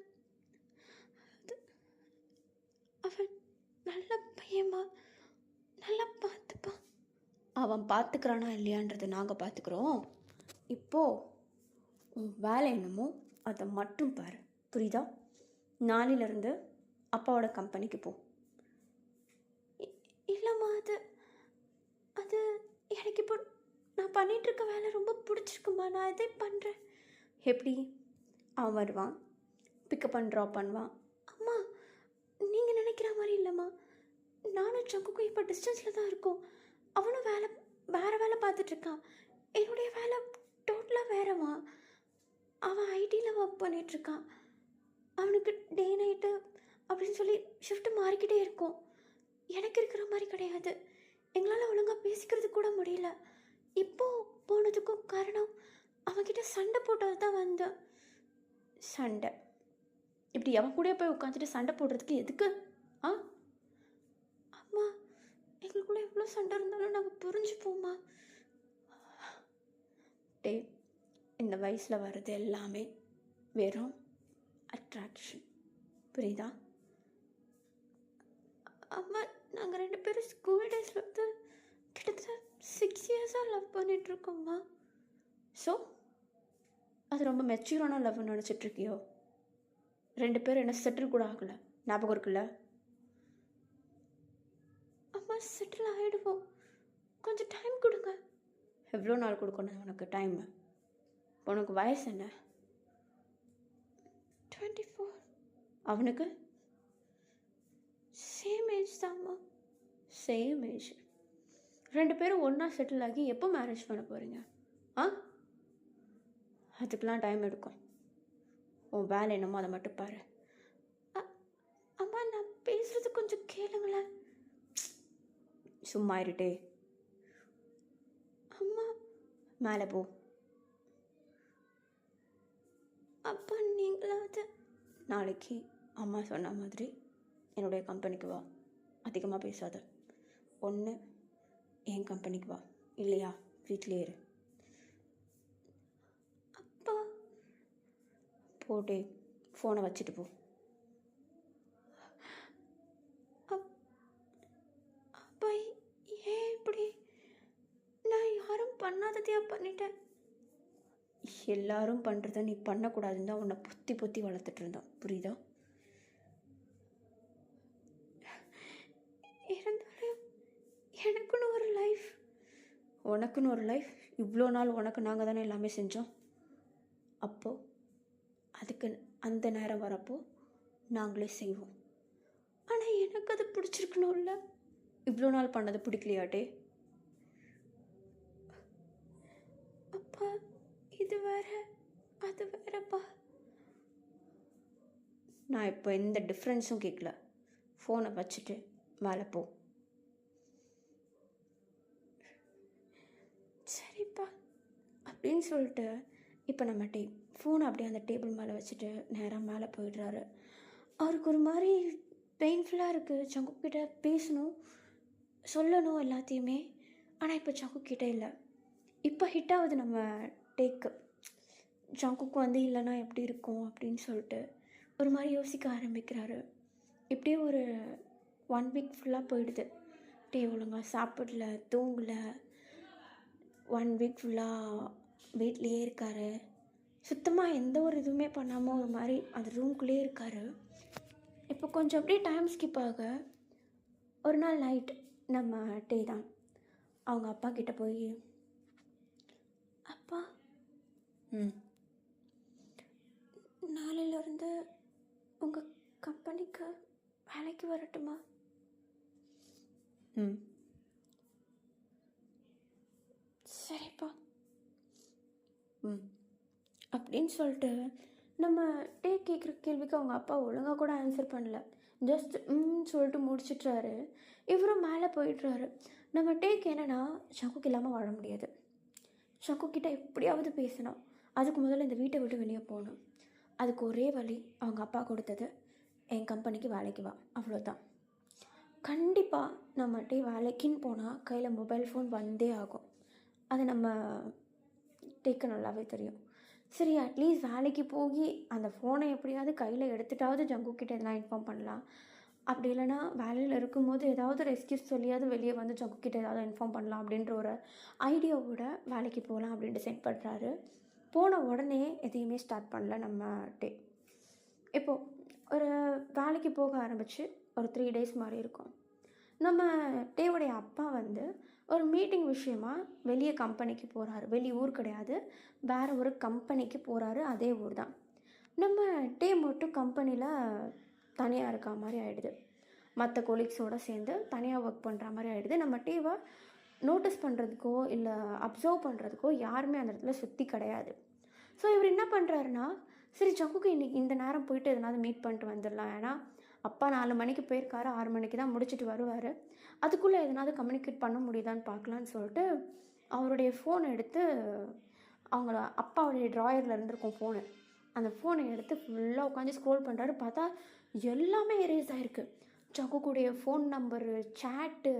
[SPEAKER 1] அவன் நல்ல பையன்மா, நல்லா பார்த்துப்பான். அவன் பார்த்துக்கிறானா இல்லையான்றதை நாங்கள் பார்த்துக்குறோம். இப்போது உன் வேலை என்னமோ அதை மட்டும் பாரு, புரியுதா? நாளையிலேருந்து அப்பாவோட கம்பெனிக்கு போ. இல்லைம்மா அது அது எனக்கு இப்போ நான் பண்ணிகிட்ருக்க வேலை ரொம்ப பிடிச்சிருக்குமா, நான் இதே பண்ணுறேன். எப்படி? அவன் வருவான், பிக்கப் அண்ட் ட்ராப் பண்ணுவான். அம்மா நீங்கள் நினைக்கிற மாதிரி இல்லைம்மா. நானும் ஜங்குக்கும் இப்போ டிஸ்டன்ஸில் தான் இருக்கோம். அவனும் வேறு வேலை பார்த்துட்ருக்கான். என்னுடைய வேலை டோட்டலாக வேறம்மா. அவன் ஐடியில் ஒர்க் பண்ணிகிட்ருக்கான். அவனுக்கு டே நைட்டு அப்படின்னு சொல்லி ஷிஃப்ட்டு மாறிக்கிட்டே இருக்கும். எனக்கு இருக்கிற மாதிரி கிடையாது. எங்களால் ஒழுங்காக பேசிக்கிறது கூட முடியல. இப்போது போனதுக்கும் காரணம் அவன்கிட்ட சண்டை போட்டது தான் வந்தேன். சண்டை? இப்படி அவன் கூட போய் உட்காந்துட்டு சண்டை போடுறதுக்கு எதுக்கு? ஆ அம்மா எங்களுக்குள்ள எவ்வளோ சண்டை இருந்தாலும் நாங்கள் புரிஞ்சுப்போம்மா. டே, இந்த வயசில் வர்றது எல்லாமே வெறும் அட்ராக்ஷன், புரியுதா? அம்மா நாங்கள் 2 பேரும் ஸ்கூல் டேஸில் வந்து கிட்டத்தட்ட 6 இயர்ஸாக லவ் பண்ணிகிட்ருக்கோம்மா. ஸோ அது ரொம்ப மெச்சூரான லவ் நினச்சிட்ருக்கியோ? 2 பேரும் என்ன செட்டில் கூட ஆகலை, ஞாபகம் இருக்குல்ல? செட்டில் ஆகிடுவோம், கொஞ்சம் டைம் கொடுங்க. எவ்வளோ நாள் கொடுக்கணும் உனக்கு டைம்? உனக்கு வயசு என்ன? 24. அவனுக்கு சேம் ஏஜ் தாம்மா. Same age. 2 பேரும் ஒன்றா செட்டில் ஆகி எப்போ மேரேஜ் பண்ண போகிறீங்க? ஆ, அதுக்கெலாம் டைம் எடுக்கும். உன் வேலை என்னமோ அதை மட்டும் பாரு. அம்மா, நான் பேசுறது கொஞ்சம் கேளுங்களேன். சும்மா இருட்டே. அம்மா, மேலே போ. அப்பா, நீங்களாவது நாளைக்கு அம்மா சொன்ன மாதிரி என்னுடைய கம்பெனிக்கு வா. அதிகமாக பேசாத. ஒன்று என் கம்பெனிக்கு வா, இல்லையா வீட்டிலே இரு. அப்பா. போட்டே ஃபோனை வச்சுட்டு போ. அப்பா, ஏன் இப்படி? நான் யாரும் பண்ணாததையா பண்ணிட்டேன்? எல்லாரும் பண்ணுறத நீ பண்ணக்கூடாதுன்னு தான் உன்னை பொத்தி பொத்தி வளர்த்துட்டு இருந்தான், புரியுதா? இருந்தாலும் எனக்குன்னு ஒரு லைஃப். உனக்குன்னு ஒரு லைஃப். இவ்வளோ நாள் உனக்கு நாங்கள் தானே எல்லாமே செஞ்சோம். அப்போது அதுக்கு அந்த நேரம் வரப்போ நாங்களே செய்வோம். ஆனால் எனக்கு அது பிடிச்சிருக்கணும்ல. இவ்வளோ நாள் பண்ணது பிடிக்கலையாட்டே? அப்பா, இது வேற அது வேறப்பா. நான் இப்போ எந்த டிஃப்ரென்ஸும் கேட்கல. ஃபோனை வச்சுட்டு மேலே போ. சரிப்பா அப்படின்னு சொல்லிட்டு இப்போ நம்ம ஃபோனை அப்படியே அந்த டேபிள் மேலே வச்சுட்டு நேராக மேலே போயிடுறாரு. அவருக்கு ஒரு மாதிரி பெயின்ஃபுல்லாக இருக்குது. சங்குக்கிட்ட பேசணும், சொல்லணும் எல்லாத்தையுமே. ஆனால் இப்போ சங்குக்கிட்ட இல்லை. இப்போ ஹிட் ஆகுது நம்ம டேக்கு. ஜங்குக்கு வந்து இல்லைன்னா எப்படி இருக்கும் அப்படின்னு சொல்லிட்டு ஒரு மாதிரி யோசிக்க ஆரம்பிக்கிறாரு. இப்படியே ஒரு 1 வீக் ஃபுல்லாக போயிடுது. ஒழுங்காக சாப்பிடல, தூங்கலை. 1 வீக் ஃபுல்லாக வீட்லேயே இருக்கார். சுத்தமாக எந்த ஒரு இதுவுமே பண்ணாமல் ஒரு மாதிரி அந்த ரூம்குள்ளேயே இருக்கார். இப்போ கொஞ்சம் அப்படியே டைம் ஸ்கிப் ஆக ஒரு நாள் நைட் நம்ம தான் அவங்க அப்பா கிட்டே போய், அப்பா, நாளையிலேருந்து உங்கள் கம்பெனிக்கு வேலைக்கு வரட்டுமா? சரிப்பா அப்படின்னு சொல்லிட்டு நம்ம கேட்குற கேள்விக்கு அவங்க அப்பா ஒழுங்காக கூட ஆன்சர் பண்ணல. ஜஸ்ட் சொல்லிட்டு முடிச்சிட்றாரு. இவரும் மேலே போயிடுறாரு. நம்ம என்னென்னா சங்குக்கு இல்லாமல் வாழ முடியாது. சங்குக்கிட்ட எப்படியாவது பேசணும். அதுக்கு முதல்ல இந்த வீட்டை விட்டு வெளியே போகணும். அதுக்கு ஒரே வழி அவங்க அப்பா கொடுத்தது, என் கம்பெனிக்கு வேலைக்கு வா, அவ்வளோதான். கண்டிப்பாக நம்ம வேலைக்குன்னு போனால் கையில் மொபைல் ஃபோன் வந்தே ஆகும். அது நம்ம நல்லாவே தெரியும். சரி, அட்லீஸ்ட் வேலைக்கு போய் அந்த ஃபோனை எப்படியாவது கையில் எடுத்துகிட்டாவது ஜங்குக்கிட்ட இதெல்லாம் இன்ஃபார்ம் பண்ணலாம். அப்படி இல்லைனா வேலையில் இருக்கும்போது ஏதாவது ஒரு எக்ஸ்கியூஸ் சொல்லியாவது வெளியே வந்து ஜங்குக்கிட்ட ஏதாவது இன்ஃபார்ம் பண்ணலாம் அப்படின்ற ஒரு ஐடியாவோட வேலைக்கு போகலாம் அப்படின்னு டிசைட் பண்ணுறாரு. போன உடனே எதையுமே ஸ்டார்ட் பண்ணல நம்ம இப்போது ஒரு வேலைக்கு போக ஆரம்பித்து ஒரு 3 டேஸ் மாதிரி இருக்கும். நம்ம உடைய அப்பா வந்து ஒரு மீட்டிங் விஷயமா வெளியே கம்பெனிக்கு போகிறாரு. வெளி ஊர் கிடையாது, வேறு ஒரு கம்பெனிக்கு போகிறாரு. அதே ஊர் தான். நம்ம மட்டும் கம்பெனியில் தனியாக இருக்க மாதிரி ஆகிடுது. மற்ற கொலீக்ஸோடு சேர்ந்து தனியாக ஒர்க் பண்ணுற மாதிரி ஆகிடுது. நம்ம நோட்டீஸ் பண்ணுறதுக்கோ இல்லை அப்சர்வ் பண்ணுறதுக்கோ யாருமே அந்த இடத்துல சுற்றி கிடையாது. ஸோ இவர் என்ன பண்ணுறாருன்னா, சரி ஜங்குக்கு இன்றைக்கி இந்த நேரம் போயிட்டு எதனாவது மீட் பண்ணிட்டு வந்துடலாம். ஏன்னா அப்பா 4 மணிக்கு போயிருக்காரு, 6 மணிக்கு தான் முடிச்சுட்டு வருவார். அதுக்குள்ளே எதனாவது கம்யூனிகேட் பண்ண முடியுதான்னு பார்க்கலான்னு சொல்லிட்டு அவருடைய ஃபோனை எடுத்து, அவங்கள அப்பாவுடைய ட்ராயரில் இருந்திருக்கும் ஃபோனு, அந்த ஃபோனை எடுத்து ஃபுல்லாக உட்காந்து ஸ்க்ரோல் பண்ணுறாரு. பார்த்தா எல்லாமே எரேஸ் ஆகிருக்கு. ஜங்குக்குடைய ஃபோன் நம்பரு, சேட்டு,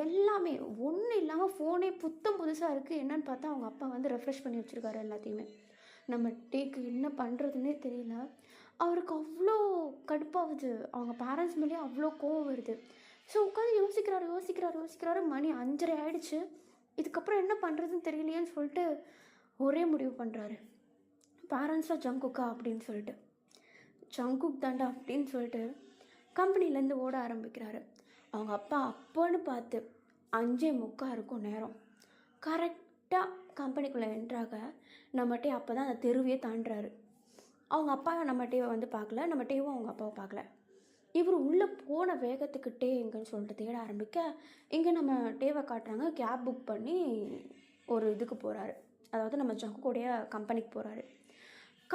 [SPEAKER 1] எல்லாமே ஒன்றும் இல்லாமல் ஃபோனே புத்தம் புதுசாக இருக்குது. என்னன்னு பார்த்தா அவங்க அப்பா வந்து ரெஃப்ரெஷ் பண்ணி வச்சுருக்காரு எல்லாத்தையுமே. நம்ம என்ன பண்ணுறதுன்னே தெரியல. அவருக்கு அவ்வளோ கடுப்பாகுது. அவங்க பேரண்ட்ஸ் மேலேயே அவ்வளோ கோவம் வருது. ஸோ உட்காந்து யோசிக்கிறாரு. மணி 5:30 ஆகிடுச்சு. இதுக்கப்புறம் என்ன பண்ணுறதுன்னு தெரியலையேன்னு சொல்லிட்டு ஒரே முடிவு பண்ணுறாரு. பேரண்ட்ஸாக ஜங்குக்கா அப்படின்னு சொல்லிட்டு, ஜங்குக் தாண்டா அப்படின்னு சொல்லிட்டு கம்பெனிலேருந்து ஓட ஆரம்பிக்கிறாரு. அவங்க அப்பா அப்போன்னு பார்த்து 5:45 இருக்கும் நேரம். கரெக்டாக கம்பெனிக்குள்ளே என்ட்ராக நம்மகிட்டே அப்போ தான் அந்த தெருவையே தாண்டுறாரு. அவங்க அப்பா நம்ம டேவை வந்து பார்க்கல, நம்ம டேவும் அவங்க அப்பாவை பார்க்கல. இவர் உள்ளே போன வேகத்துக்கு டே எங்கன்னு சொல்லிட்டு தேட ஆரம்பிக்க, இங்கே நம்ம டேவை காட்டுறாங்க. கேப் புக் பண்ணி ஒரு இதுக்கு போகிறாரு. அதாவது நம்ம ஜங்குடைய கம்பெனிக்கு போகிறாரு.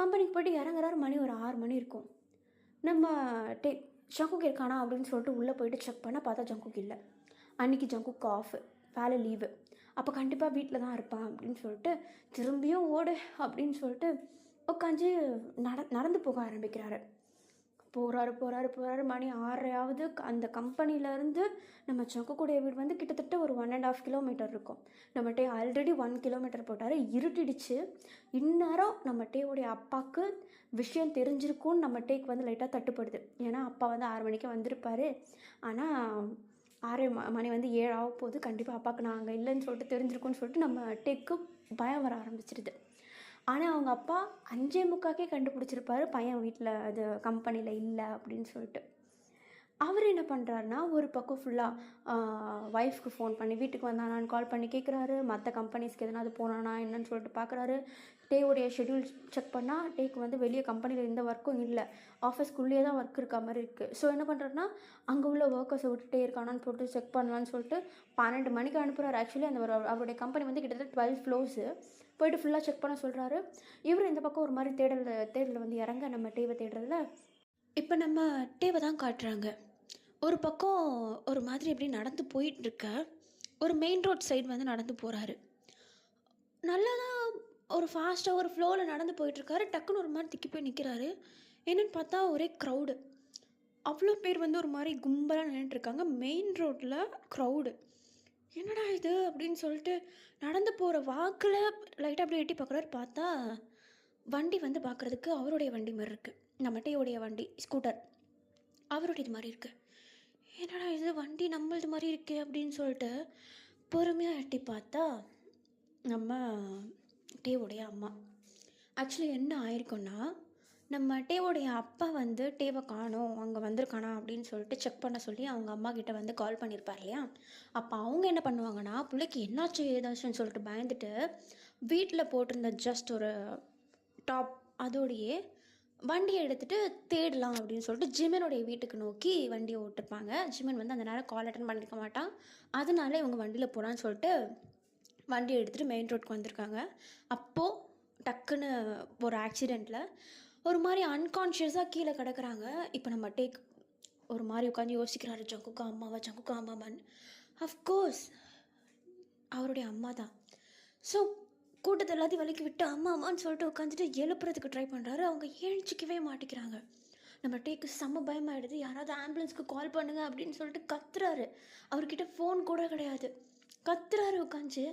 [SPEAKER 1] கம்பெனிக்கு போய்ட்டு இறங்குறாரு. மணி ஒரு 6 மணி இருக்கும். நம்ம டே ஜங்குக் இருக்கானா அப்படின்னு சொல்லிட்டு உள்ளே போயிட்டு செக் பண்ணால் பார்த்தா ஜங்குக் இல்லை. அன்றைக்கி ஜங்குக்கு ஆஃபு, வேலை லீவு. அப்போ கண்டிப்பாக வீட்டில் தான் இருப்பான் அப்படின்னு சொல்லிட்டு திரும்பியும் ஓடு அப்படின்னு சொல்லிட்டு உட்காந்து நடந்து போக ஆரம்பிக்கிறாரு. போகிறாரு. மணி 6:30 அந்த கம்பெனிலேருந்து நம்ம ஜங்குக்குடைய வீடு வந்து கிட்டத்தட்ட ஒரு 1.5 கிலோமீட்டர் இருக்கும். நம்ம டே ஆல்ரெடி 1 கிலோமீட்டர் போட்டார். இருட்டிடுச்சு. இந்நேரம் நம்ம டேவுடைய அப்பாவுக்கு விஷயம் தெரிஞ்சிருக்கும்னு நம்ம டேக்கு வந்து லைட்டாக தட்டுப்படுது. ஏன்னா அப்பா வந்து 6 மணிக்கு வந்திருப்பார். ஆனால் 6 மணி வந்து 7 ஆக போகுது. கண்டிப்பாக அப்பாவுக்கு நான் அங்கே இல்லைன்னு சொல்லிட்டு தெரிஞ்சிருக்குன்னு சொல்லிட்டு நம்ம டேக்கு பயம் வர ஆரம்பிச்சிடுது. ஆனால் அவங்க அப்பா 5:45 கண்டுபிடிச்சிருப்பாரு பையன் வீட்டில் அது கம்பெனியில் இல்லை அப்படின்னு சொல்லிட்டு. அவர் என்ன பண்ணுறாருனா, ஒரு பக்கம் ஃபுல்லாக ஒய்ஃப்க்கு ஃபோன் பண்ணி வீட்டுக்கு வந்தானான்னு கால் பண்ணி கேட்குறாரு. மற்ற கம்பெனிஸ்க்கு எதனாவது போனானா என்னன்னு சொல்லிட்டு பார்க்குறாரு. டேவுடைய ஷெட்யூல் செக் பண்ணால் டேக்கு வந்து வெளியே கம்பெனியில் எந்த ஒர்க்கும் இல்லை, ஆஃபீஸ்க்குள்ளேயே தான் ஒர்க் இருக்க மாதிரி இருக்குது. ஸோ என்ன பண்ணுறாருனா, அங்கே உள்ள ஒர்க்கர்ஸை விட்டுட்டே இருக்கானான்னு போட்டு செக் பண்ணலான்னு சொல்லிட்டு 12 மணிக்கு அனுப்புகிறாரு. ஆக்சுவலி அந்த அவருடைய கம்பெனி வந்து கிட்டத்தட்ட 12 ஃப்ளோர்ஸு. போய்ட்டு ஃபுல்லாக செக் பண்ண சொல்கிறாரு. இவர் இந்த பக்கம் ஒரு மாதிரி தேடலில் வந்து இறங்க நம்ம டேவை தேடுறதுல இப்போ நம்ம டேவை தான் காட்டுறாங்க. ஒரு பக்கம் ஒரு மாதிரி எப்படி நடந்து போயிட்டுருக்க ஒரு மெயின் ரோட் சைடு வந்து நடந்து போகிறாரு. நல்லா தான் ஒரு ஃபாஸ்ட்டாக ஒரு ஃப்ளோவில் நடந்து போயிட்டுருக்காரு. டக்குன்னு ஒரு மாதிரி திக்கி போய் நிற்கிறாரு. என்னென்னு பார்த்தா ஒரே க்ரௌடு. அவ்வளோ பேர் வந்து ஒரு மாதிரி கும்பலாக நின்றுட்டுருக்காங்க. மெயின் ரோட்டில் க்ரௌடு. என்னடா இது அப்படின்னு சொல்லிட்டு நடந்து போகிற வாக்கில் லைட்டாக அப்படியே எட்டி பார்க்குறாரு. பார்த்தா வண்டி வந்து பார்க்குறதுக்கு அவருடைய வண்டி மாதிரி இருக்குது. நம்ம டேவுடைய வண்டி ஸ்கூட்டர் அவருடைய இது மாதிரி இருக்குது. என்னடா இது வண்டி நம்மளது மாதிரி இருக்கே அப்படின்னு சொல்லிட்டு பொறுமையாக எட்டி பார்த்தா நம்ம டேவுடைய அம்மா. ஆக்சுவலி என்ன ஆயிருக்குன்னா, நம்ம டேவோடைய அப்பா வந்து டேவை காணோம், அங்கே வந்திருக்கானா அப்படின்னு சொல்லிட்டு செக் பண்ண சொல்லி அவங்க அம்மா கிட்ட வந்து கால் பண்ணியிருப்பார் இல்லையா. அப்போ அவங்க என்ன பண்ணுவாங்கன்னா, பிள்ளைக்கு என்னாச்சு ஏதாச்சுன்னு சொல்லிட்டு பயந்துட்டு வீட்டில் போட்டிருந்த ஜஸ்ட் ஒரு டாப் அதோடையே வண்டியை எடுத்துகிட்டு தேடலாம் அப்படின்னு சொல்லிட்டு ஜிமனுடைய வீட்டுக்கு நோக்கி வண்டியை ஓட்டிருப்பாங்க. ஜிமன் வந்து அந்த நேரம் கால் அட்டன் பண்ணியிருக்க மாட்டான். அதனால இவங்க வண்டியில் போகலான்னு சொல்லிட்டு வண்டியை எடுத்துகிட்டு மெயின் ரோட்க்கு வந்திருக்காங்க. அப்போது டக்குன்னு ஒரு ஆக்சிடெண்ட்டில் ஒரு மாதிரி அன்கான்ஷியஸாக கீழே கிடக்குறாங்க. இப்போ நம்ம டேக் ஒரு மாதிரி உட்காந்து யோசிக்கிறாரு, ஜங்குக்கா அம்மாவான்னு. அஃப்கோர்ஸ் அவருடைய அம்மா தான். ஸோ கூட்டத்தை எல்லாத்தையும் விலக்கி விட்டு அம்மான்னு சொல்லிட்டு உட்காந்துட்டு எழுப்புறதுக்கு ட்ரை பண்ணுறாரு. அவங்க எழுச்சிக்கவே மாட்டேங்கிறாங்க. நம்ம டேக்கு செம்ம பயமாகிடுது. யாராவது ஆம்புலன்ஸ்க்கு கால் பண்ணுங்க அப்படின்னு சொல்லிட்டு கத்துறாரு. அவர்கிட்ட ஃபோன் கூட கிடையாது. கத்துறாரு உட்காந்து.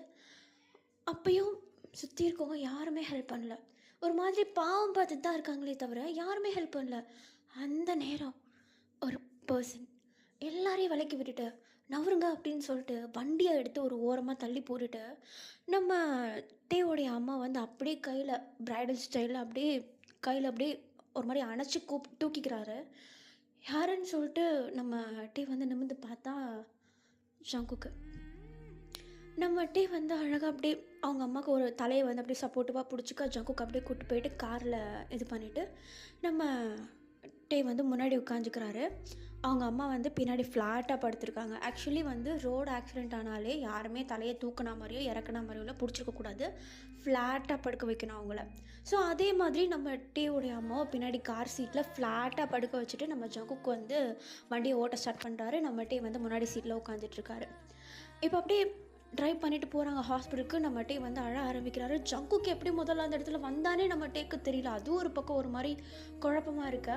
[SPEAKER 1] அப்பையும் சுற்றி இருக்கவங்க யாருமே ஹெல்ப் பண்ணல. ஒரு மாதிரி பாவம் பார்த்துட்டு தான் இருக்காங்களே தவிர யாருமே ஹெல்ப் பண்ணல. அந்த நேரம் ஒரு பர்சன் எல்லாரையும் விலக்கி விட்டுட்டு நவருங்க அப்படின்னு சொல்லிட்டு வண்டியை எடுத்து ஒரு ஓரமாக தள்ளி போட்டுட்டு நம்ம டேவோடைய அம்மா வந்து அப்படியே கையில் பிரைடல் ஸ்டைலில் அப்படியே கையில் அப்படியே ஒரு மாதிரி அணைச்சி தூக்கிக்கிறாரு. யாருன்னு சொல்லிட்டு நம்ம டே வந்து நிமிர்ந்து பார்த்தா ஜங்குக்கு. நம்ம டே வந்து அழகாக அப்படியே அவங்க அம்மாவுக்கு ஒரு தலையை வந்து அப்படியே சப்போர்ட்டிவாக பிடிச்சிக்க ஜங்குக்கு அப்படியே கூப்பிட்டு போயிட்டு காரில் இது பண்ணிவிட்டு நம்ம டே வந்து முன்னாடி உட்காந்துக்கிறாரு. அவங்க அம்மா வந்து பின்னாடி ஃப்ளாட்டாக படுத்திருக்காங்க. ஆக்சுவலி வந்து ரோடு ஆக்சிடெண்ட் ஆனாலே யாருமே தலையை தூக்கின மாதிரியோ இறக்குன மாதிரியோ பிடிச்சிருக்கக்கூடாது. ஃப்ளாட்டாக படுக்க வைக்கணும் அவங்கள. ஸோ அதே மாதிரி நம்ம டேவுடைய அம்மாவை பின்னாடி கார் சீட்டில் ஃப்ளாட்டாக படுக்க வச்சுட்டு நம்ம ஜங்குக்கு வந்து வண்டியை ஓட்ட ஸ்டார்ட் பண்ணுறாரு. நம்ம டே வந்து முன்னாடி சீட்டில் உட்காந்துட்ருக்காரு. இப்போ அப்படியே ட்ரைவ் பண்ணிட்டு போகிறாங்க ஹாஸ்பிட்டலுக்கு. நம்ம டே வந்து அழ ஆரம்பிக்கிறாரு. ஜங்குக்கு எப்படி முதல்ல அந்த இடத்துல வந்தானே நம்ம டேக்கு தெரியல. அதுவும் ஒரு பக்கம் ஒரு மாதிரி குழப்பமாக இருக்க.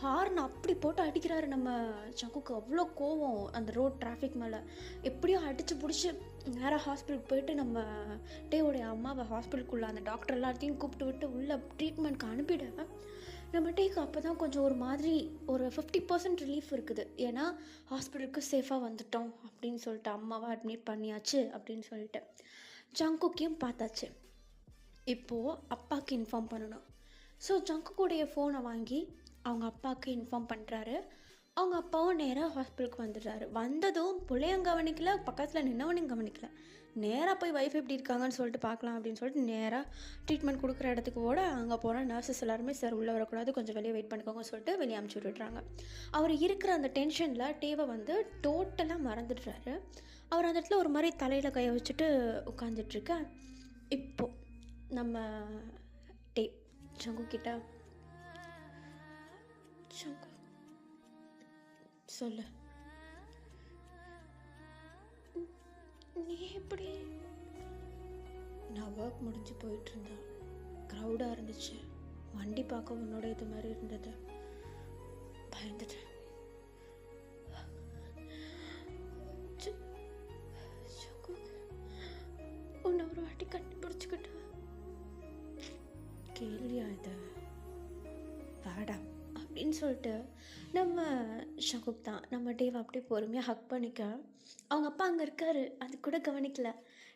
[SPEAKER 1] ஹார்ன் அப்படி போட்டு அடிக்கிறாரு நம்ம ஜங்குக்கு. அவ்வளோ கோவம் அந்த ரோட் டிராஃபிக் மேலே. எப்படியோ அடித்து பிடிச்சி நேராக ஹாஸ்பிட்டலுக்கு போயிட்டு நம்ம டேவோடைய அம்மாவை ஹாஸ்பிட்டலுக்குள்ளே அந்த டாக்டர் எல்லாத்தையும் கூப்பிட்டு விட்டு உள்ள ட்ரீட்மெண்ட்க்கு அனுப்பிடுவேன். நம்ம டேக்கு அப்போ தான் கொஞ்சம் ஒரு மாதிரி ஒரு 50% ரிலீஃப் இருக்குது. ஏன்னா ஹாஸ்பிட்டலுக்கு சேஃபாக வந்துட்டோம் அப்படின்னு சொல்லிட்டு அம்மாவை அட்மிட் பண்ணியாச்சு அப்படின்னு சொல்லிட்டு ஜங்குக்கையும் பார்த்தாச்சு. இப்போது அப்பாவுக்கு இன்ஃபார்ம் பண்ணணும். ஸோ ஜங்குக்குடைய ஃபோனை வாங்கி அவங்க அப்பாவுக்கு இன்ஃபார்ம் பண்ணுறாரு. அவங்க அப்பாவும் நேராக ஹாஸ்பிட்டலுக்கு வந்துடுறாரு. வந்ததும் புள்ளையும் கவனிக்கல, பக்கத்தில் நின்னவனையும் கவனிக்கல. நேராக போய் ஒய்ஃப் எப்படி இருக்காங்கன்னு சொல்லிட்டு பார்க்கலாம் அப்படின்னு சொல்லிட்டு நேராக ட்ரீட்மெண்ட் கொடுக்குற இடத்துக்கு ஓட, அங்கே போனால் நர்சஸ் எல்லாருமே சார் உள்ளே வரக்கூடாது, கொஞ்சம் வெளியே வெயிட் பண்ணிக்கோங்க சொல்லிட்டு வெளியே அமுச்சு விட்டுடுறாங்க. அவர் இருக்கிற அந்த டென்ஷனில் டேவை வந்து டோட்டலாக மறந்துடுறாரு. அவர் அந்த இடத்துல ஒரு மாதிரி தலையில் கையை வச்சுட்டு உட்காந்துட்ருக்க. இப்போது நம்ம டே சங்கு கிட்ட, சங்கு சொல்லு, நீ எப்படி? நான் ஒர்க் முடிஞ்சு போயிட்டுருந்தா, க்ரௌடாக இருந்துச்சு, வண்டி பார்க்க உன்னோட இது மாதிரி இருந்தது, பயந்துட்டேன். உன்னை ஒரு வாட்டி கண்டுபிடிச்சிக்கிட்ட கேள்வியா இது, வாடா அப்படின்னு சொல்லிட்டு நம்ம ஷகுக் தான் நம்ம டேவை அப்படியே பொறுமையாக ஹக் பண்ணிக்க. அவங்க அப்பா அங்கே இருக்காரு, அது கூட கவனிக்கல.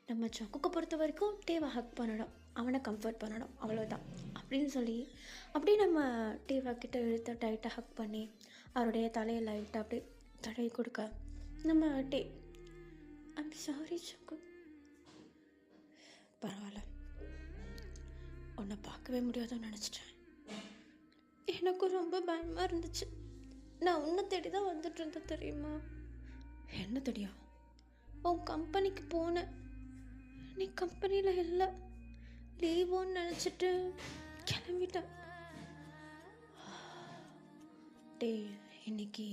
[SPEAKER 1] நம்ம ஷகுக்கை பொறுத்த வரைக்கும் டேவை ஹக் பண்ணணும், அவனை கம்ஃபர்ட் பண்ணணும், அவ்வளோதான் அப்படின்னு சொல்லி அப்படியே நம்ம டேவா கிட்ட இழுத்து டைட்டாக ஹக் பண்ணி அவருடைய தலையை லைட்டாக அப்படியே தடவி கொடுக்க, நம்ம டே ஐம் சாரி ஷகுக், பரவாயில்ல, உன்னை பார்க்கவே முடியாதுன்னு நினச்சிட்டேன், எனக்கும் ரொம்ப பயமாக இருந்துச்சு, நான் உன்னை தேடி தான் வந்துட்டு இருந்தேன் தெரியுமா? என்ன தேடியா? உன் கம்பெனிக்கு போனேன், நீ கம்பெனியில் இல்லை, லீவோன்னு நினச்சிட்டு கிளம்பிட்டேன். டே இன்னைக்கு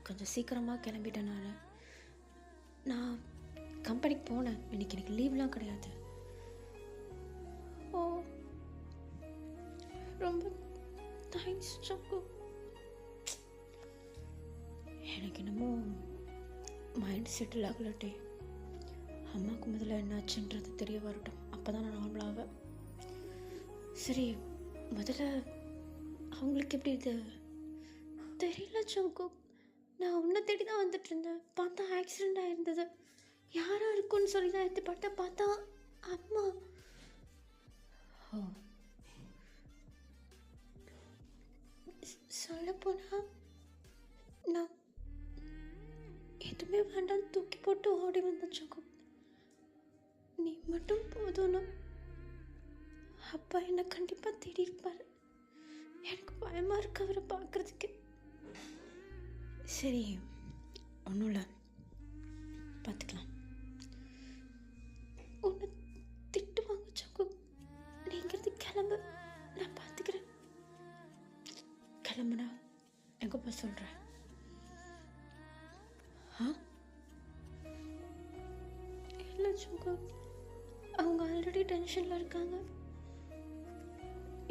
[SPEAKER 1] கொஞ்சம் சீக்கிரமாக கிளம்பிட்டேன். நான் கம்பெனிக்கு போனேன், இன்னைக்கு எனக்கு லீவ்லாம் கிடையாது. ஓ, ரொம்ப தேங்க்ஸ் சங்கு. எனக்கு என்னமோ மைண்ட் செட்டில் ஆகலட்டே. அம்மாவுக்கு முதல்ல என்னாச்சுன்றது தெரிய வரட்டும், அப்போ தான் நான் நார்மலாக. சரி, முதல்ல அவங்களுக்கு எப்படி இது தெரியல சங்கு. நான் உன்னை தேடி தான் வந்துட்டு இருந்தேன், பார்த்தா ஆக்சிடெண்ட் ஆகிருந்தது, யாராக இருக்குன்னு சொல்லி தான் எடுத்து பார்த்தா அம்மா. ஓ, சொல்லப்போனா நான் எதுவுமே வேண்டாம் தூக்கி போட்டு ஓடி வந்துச்சோங்க. நீ மட்டும் போதும்னா அப்பா என்னை கண்டிப்பாக தேடி இருப்பார். எனக்கு பயமாக இருக்கு அவரை பார்க்குறதுக்கு. சரி, ஒன்றும் இல்லை, பார்த்துக்கலாம். உன்னை திட்டுவாங்க சோக்கு, நீங்கிறது கிளம்பு, நான் பார்த்துக்கிறேன். கிளம்புனா எங்கப்பா சொல்கிறேன்? இல்லை சோக்கு, அவங்க ஆல்ரெடி டென்ஷனில் இருக்காங்க.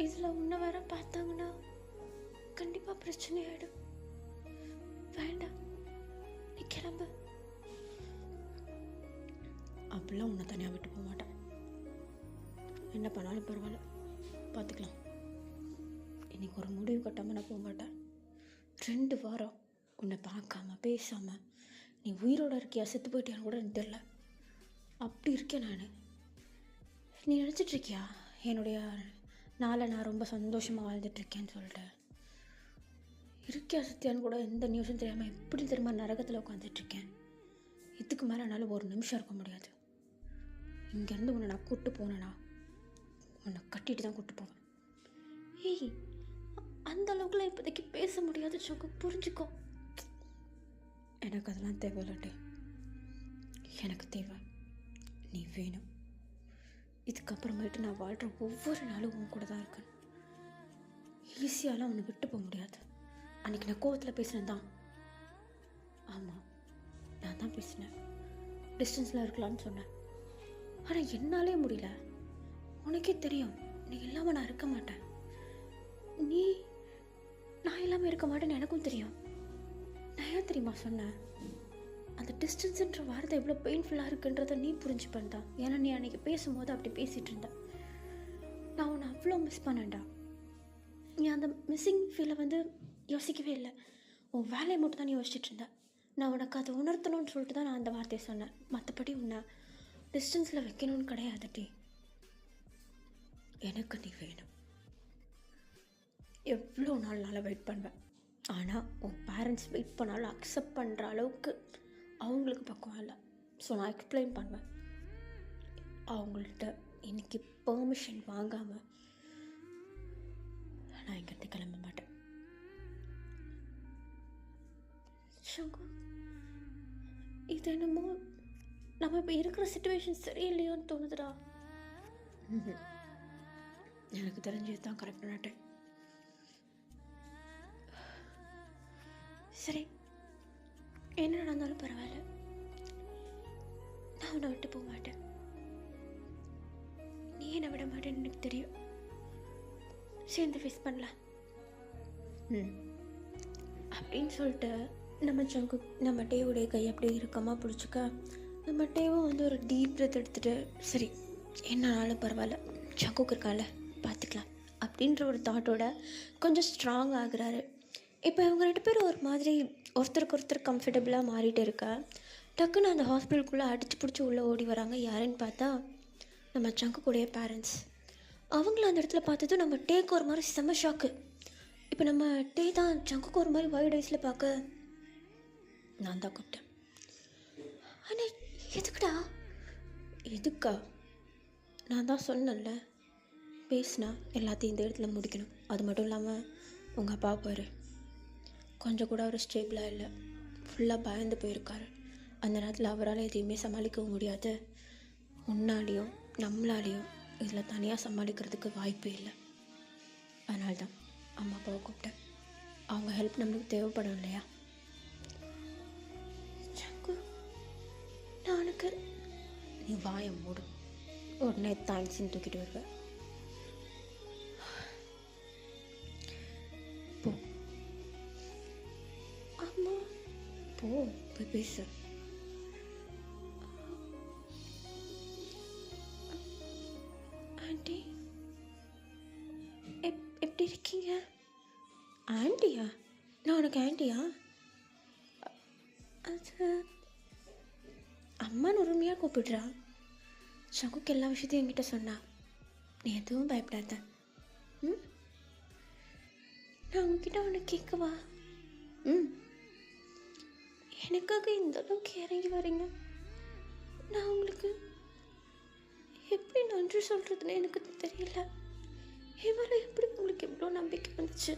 [SPEAKER 1] இதில் உன்னை வேற பார்த்தாங்கன்னா கண்டிப்பாக பிரச்சனை ஆகிடும். வேண்டாம், நீ கிளம்பு. அப்படிலாம் உன்னை தனியாக விட்டு போக மாட்டேன், என்ன பண்ணாலும் பரவாயில்ல, பார்த்துக்கலாம். இன்னைக்கு ஒரு முடிவு கட்டாமல் நான் போக மாட்டேன். 2 வாரம் உன்னை பார்க்காம பேசாமல் நீ உயிரோடு இருக்கியா செத்து போயிட்டியான்னு கூட எனக்கு தெரில, அப்படி இருக்கேன் நான். நீ நினச்சிட்ருக்கியா என்னுடைய நாளை நான் ரொம்ப சந்தோஷமாக வாழ்ந்துட்டுருக்கேன்னு சொல்லிட்டு? இருக்கியா சத்தியான்னு கூட எந்த நியூஸும் தெரியாமல் எப்படி தெரியுமா நரகத்தில் உட்காந்துட்ருக்கேன். இதுக்கு மேலே என்னால் ஒரு நிமிஷம் இருக்க முடியாது. இங்கேருந்து உன்னை நான் கூப்பிட்டு போனேன்னா உன்னை கட்டிட்டு தான் கூப்பிட்டு போவேன். ஏய், அந்த அளவுக்குலாம் இப்போதைக்கு பேச முடியாது சோக்கு, புரிஞ்சுக்கோ. எனக்கு அதெல்லாம் தேவையில்லட்டே, எனக்கு தேவை நீ வேணும். இதுக்கப்புறமேட்டு நான் வாழ்கிற ஒவ்வொரு நாளும் உன் கூட தான் இருக்கேன். ஈஸியாலாம் உன்னை விட்டு போக முடியாது. அன்றைக்கி நான் கோவத்தில் பேசினேன் தான், ஆமாம் நான் தான் பேசினேன், டிஸ்டன்ஸில் இருக்கலான்னு சொன்னேன். ஆனால் என்னாலே முடியல. உனக்கே தெரியும் நீ இல்லாமல் நான் இருக்க மாட்டேன், நான் இல்லாமல் இருக்க மாட்டேன்னு எனக்கும் தெரியும். நான் ஏன் தெரியுமா சொன்னேன்? அந்த டிஸ்டன்ஸுன்ற வார்த்தை எவ்வளோ பெயின்ஃபுல்லாக இருக்குன்றதை நீ புரிஞ்சுப்பேன் தான். ஏன்னா நீ அன்றைக்கி பேசும்போது அப்படி பேசிகிட்டு இருந்த. நான் உன்னை அவ்வளோ மிஸ் பண்ணேன்டா. நீ அந்த மிஸ்ஸிங் ஃபீலை வந்து யோசிக்கவே இல்லை, உன் வேலையை மட்டும் தான் நீ யோசிச்சுட்டு இருந்த. நான் உனக்கு அதை உணர்த்தணும்னு சொல்லிட்டு தான் நான் அந்த வார்த்தையை சொன்னேன். மற்றபடி உன்னை டிஸ்டன்ஸில் வைக்கணும்னு கிடையாதுட்டி. எனக்கு நீ வேணும். எவ்வளோ நாள்னால வெயிட் பண்ணுவேன், ஆனால் உன் பேரண்ட்ஸ் வெயிட் பண்ணாலும் அக்செப்ட் பண்ணுற அளவுக்கு அவங்களுக்கு பக்கம் இல்லை. ஸோ நான் எக்ஸ்பிளைன் பண்ணுவேன். அவங்கள்ட்ட இன்றைக்கி பெர்மிஷன் வாங்காமல் நான் இங்கிட்ட கிளம்ப மாட்டேன். சங்கர், இது என்னமோ நம்ம இப்போ இருக்கிற சுச்சுவேஷன் சரியில்லையோன்னு தோணுதுடா. எனக்கு தெரிஞ்சது தான் கரெக்டான டைம். சரி, என்ன நடந்தாலும் பரவாயில்ல, நான் உன்னை விட்டு போக மாட்டேன். நீ என்னை விட மாட்டேன்னு எனக்கு தெரியும். சேர்ந்து ஃபேஸ் பண்ணலாம் அப்படின்னு சொல்லிட்டு நம்ம டேவுடைய கை அப்படியே இறுக்கமாக பிடிச்சிக்க, நம்ம டேவும் வந்து ஒரு டீப் பிரெத் எடுத்துகிட்டு, சரி என்னன்னாலும் பரவாயில்ல, சங்குக்கு இருக்கால பார்த்துக்கலாம் அப்படின்ற ஒரு தாட்டோட கொஞ்சம் ஸ்ட்ராங் ஆகுறாரு. இப்போ இவங்க 2 பேரும் ஒரு மாதிரி ஒருத்தருக்கு ஒருத்தர் கம்ஃபர்டபுளாக மாறிட்டு இருக்கா. டக்குன்னு அந்த ஹாஸ்பிட்டலுக்குள்ளே அடித்து பிடிச்சி உள்ளே ஓடி வராங்க. யாருன்னு பார்த்தா நம்ம சங்குக்குடைய பேரண்ட்ஸ். அவங்கள அந்த இடத்துல பார்த்ததும் நம்ம டேக்கு ஒரு மாதிரி செம்ம ஷாக்கு. இப்போ நம்ம டே தான் சங்குக்கு ஒரு மாதிரி வைட் ஐஸில் பார்க்க, நான் தான் கூப்பிட்டேன். ஆனால் எதுக்குடா? எதுக்கா? நான் தான் சொன்னேன்ல, பேசினா எல்லாத்தையும் இந்த இடத்துல முடிக்கணும். அது மட்டும் இல்லாமல் உங்கள் அப்பா பாரு, கொஞ்சம் கூட அவர் ஸ்டேபிளாக இல்லை, ஃபுல்லாக பயந்து போயிருக்காரு. அந்த நேரத்தில் அவரால் எதையுமே சமாளிக்கவும் முடியாது. உன்னாலேயும் நம்மளாலேயும் இதில் தனியாக சமாளிக்கிறதுக்கு வாய்ப்பே இல்லை. அதனால தான் அம்மா அப்பாவை கூப்பிட்டேன். அவங்க ஹெல்ப் நம்மளுக்கு தேவைப்படும் இல்லையா? சங்கு, நானுக்கு நீ வாயை மூடும், உடனே தேங்க்ஸ்ன்னு தூக்கிட்டு வருவேன். போ அம்மா, போய் பேசு. ஆண்டி எப்படி இருக்கீங்க? ஆண்டியா? நான் உனக்கு ஆண்டியா? அது அம்மான்னு உரிமையாக கூப்பிடுறா. சங்குக்கு எல்லா விஷயத்தையும் என்கிட்ட சொன்னா. நீ எதுவும் பயப்படாத. நான் உங்ககிட்ட ஒன்று கேட்கவா? எனக்காக இந்த அளவுக்கு இறங்கி வரீங்க. நான் உங்களுக்கு எப்படி நன்றி சொல்கிறதுன்னு எனக்கு தெரியல. என் மேலே எப்படி உங்களுக்கு எவ்வளோ நம்பிக்கை வந்துச்சு?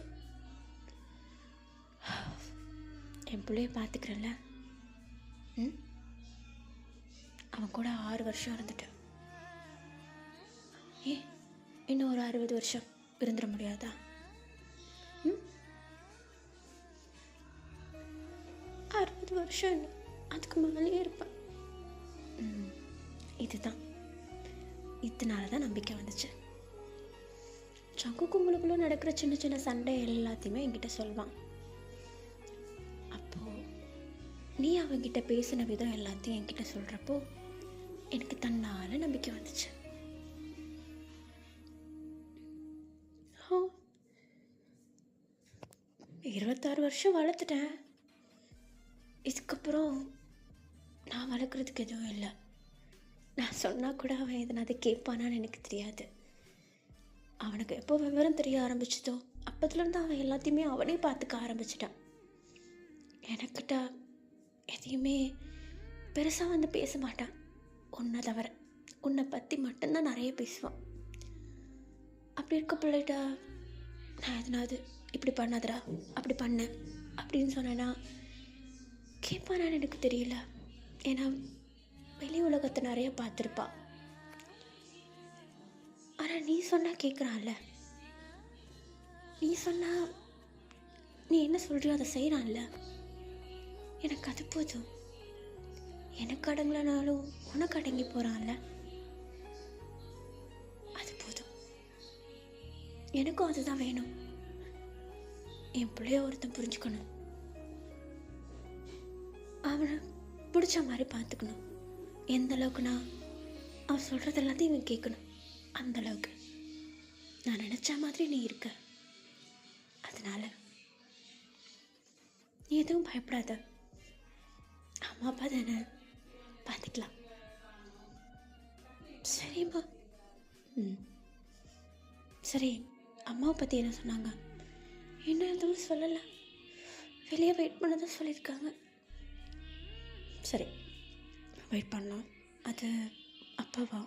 [SPEAKER 1] என் பிள்ளைய பார்த்துக்கிறேன்ல, அவன் கூட 6 வருஷம் இருந்துட்டேன். இன்னும் ஒரு 60 வருஷம் இருந்துட முடியாதா? 60 வருஷம் இல்லை, அதுக்கு மேலேயே இருப்பேன். இதுதான், இதனால தான் நம்பிக்கை வந்துச்சு. சங்குக்கு உங்களுக்குள்ள நடக்கிற சின்ன சின்ன சண்டை எல்லாத்தையுமே என்கிட்ட சொல்வான். அப்போது நீ அவங்கிட்ட பேசின விதம் எல்லாத்தையும் என்கிட்ட சொல்கிறப்போ எனக்கு தன்னால் நம்பிக்கை வந்துச்சு. 26 வருஷம் வளர்த்துட்டேன். இதுக்கப்புறம் நான் வளர்க்குறதுக்கு எதுவும் இல்லை. நான் சொன்னால் கூட அவன் எதனாவது கேட்பானான்னு எனக்கு தெரியாது. அவனுக்கு எப்போ விவரம் தெரிய ஆரம்பிச்சதோ அப்போதுலேருந்து அவன் எல்லாத்தையுமே அவனே பார்த்துக்க ஆரம்பிச்சிட்டான். எனக்கிட்ட எதையுமே பெருசாக வந்து பேச மாட்டான். உன்னை தவிர உன்னை பற்றி மட்டும்தான் நிறைய பேசுவான். அப்படி இருக்க பிள்ளைகிட்ட நான் எதனாவது இப்படி பண்ணாதடா, அப்படி பண்ண அப்படின்னு சொன்னேன்னா கேட்பானான்னு எனக்கு தெரியல. ஏன்னா வெளி உலகத்தை நிறைய பார்த்துருப்பா. ஆனால் நீ சொன்னால் கேட்குறான்ல, நீ சொன்னால் நீ என்ன சொல்கிறியோ அதை செய்கிறான்ல, எனக்கு அது போதும். எனக்கு அடங்கலனாலும் உனக்கு அடங்கி போகிறான்ல, அது போதும். எனக்கும் அதுதான் வேணும். என் பிள்ளைய ஒருத்தன் புரிஞ்சுக்கணும், அவனை பிடிச்ச மாதிரி பார்த்துக்கணும். எந்த அளவுக்குனா அவன் சொல்கிறது எல்லாத்தையும் இவன் கேட்கணும். அந்த அளவுக்கு நான் நினச்ச மாதிரி நீ இருக்க. அதனால நீ எதுவும் பயப்படாத. அம்மா அப்பா தானே, பார்த்துக்கலாம். சரிம்மா. சரி, அம்மாவை பற்றி என்ன சொன்னாங்க? இன்னும் எதுவும் சொல்லலை. வெளியே வெயிட் பண்ண தான் சொல்லியிருக்காங்க. சரி, வெயிட் பண்ணோம். அது அப்பாவா?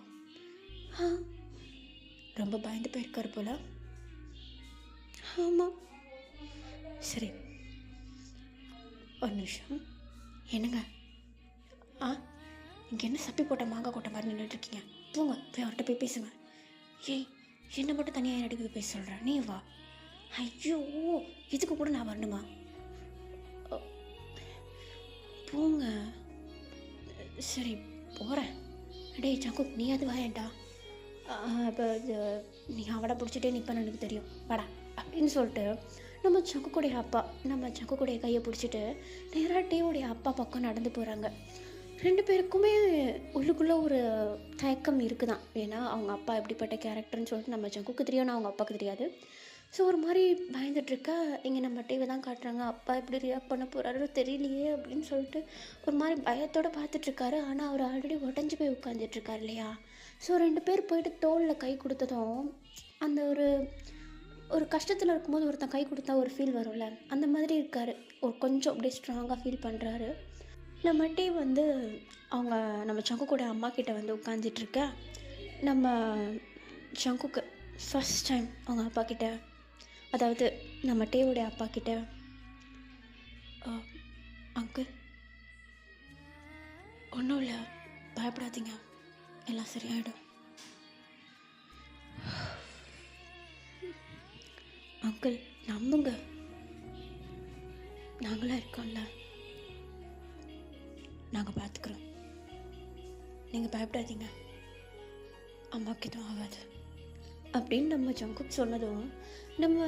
[SPEAKER 1] ஆ, ரொம்ப பயந்து போயிருக்காரு போல. ஆமாம். சரி, ஒரு நிமிஷம். என்னங்க? ஆ, இங்கே என்ன சப்பி போட்ட மாங்காய் கொட்டை மாதிரி நின்றுட்டுருக்கீங்க? போங்க, போய் அவர்கிட்ட போய் பேசுங்க. ஏய், என்னை மட்டும் தனியாக அடிக்க போய் பேச சொல்கிறேன், நீ வா. ஐயோ, இதுக்கு கூட நான் வரணுமா? போங்க. சரி, போகிறேன். டேய் சங்கு, நீ அது வாயேன்டா. இப்போ நீ அவடை பிடிச்சிட்டே நிற்பேன்னு எனக்கு தெரியும், வாடா அப்படின்னு சொல்லிட்டு நம்ம சங்குக்குடைய அப்பா சங்குக்குடைய கையை பிடிச்சிட்டு நேராக டேவுடைய அப்பா பக்கம் நடந்து போகிறாங்க. 2 பேருக்குமே உள்ளுக்குள்ளே ஒரு தயக்கம் இருக்குதான். ஏன்னா அவங்க அப்பா எப்படிப்பட்ட கேரக்டர்னு சொல்லிட்டு நம்ம சங்குக்கு தெரியும், ஆனால் அவங்க அப்பாவுக்கு தெரியாது. ஸோ ஒரு மாதிரி பயந்துட்டுருக்கா. இங்கே நம்ம டிவி தான் காட்டுறாங்க, அப்பா எப்படி ரியாக்ட் பண்ண போகிறாரோ தெரியலையே அப்படின்னு சொல்லிட்டு ஒரு மாதிரி பயத்தோடு பார்த்துட்ருக்காரு. ஆனால் அவர் ஆல்ரெடி உடஞ்சி போய் உட்காந்துட்ருக்காரு இல்லையா. ஸோ 2 பேர் போயிட்டு தோளில் கை கொடுத்ததும் அந்த ஒரு கஷ்டத்தில் இருக்கும்போது ஒருத்தன் கை கொடுத்தா ஒரு ஃபீல் வரும்ல, அந்த மாதிரி இருக்கார். ஒரு கொஞ்சம் அப்படியே ஸ்ட்ராங்காக ஃபீல் பண்ணுறாரு. நம்ம டிவி அவங்க நம்ம சங்கு கூட அம்மா கிட்ட உட்காந்துட்ருக்க. நம்ம சங்குக்கு ஃபஸ்ட் டைம் அவங்க அப்பா கிட்ட, அதாவது நம்ம டேவுடைய அப்பா கிட்ட, அங்கிள் ஒன்றும் இல்லை, பயப்படாதீங்க, எல்லாம் சரியாயிடும். அங்கிள் நம்புங்க, நாங்களாம் இருக்கோம்ல, நாங்கள் பார்த்துக்குறோம், நீங்கள் பயப்படாதீங்க, அம்மாவுக்கு எதுவும் ஆகாது அப்படின்னு நம்ம சங்குக்கு சொன்னதும் நம்ம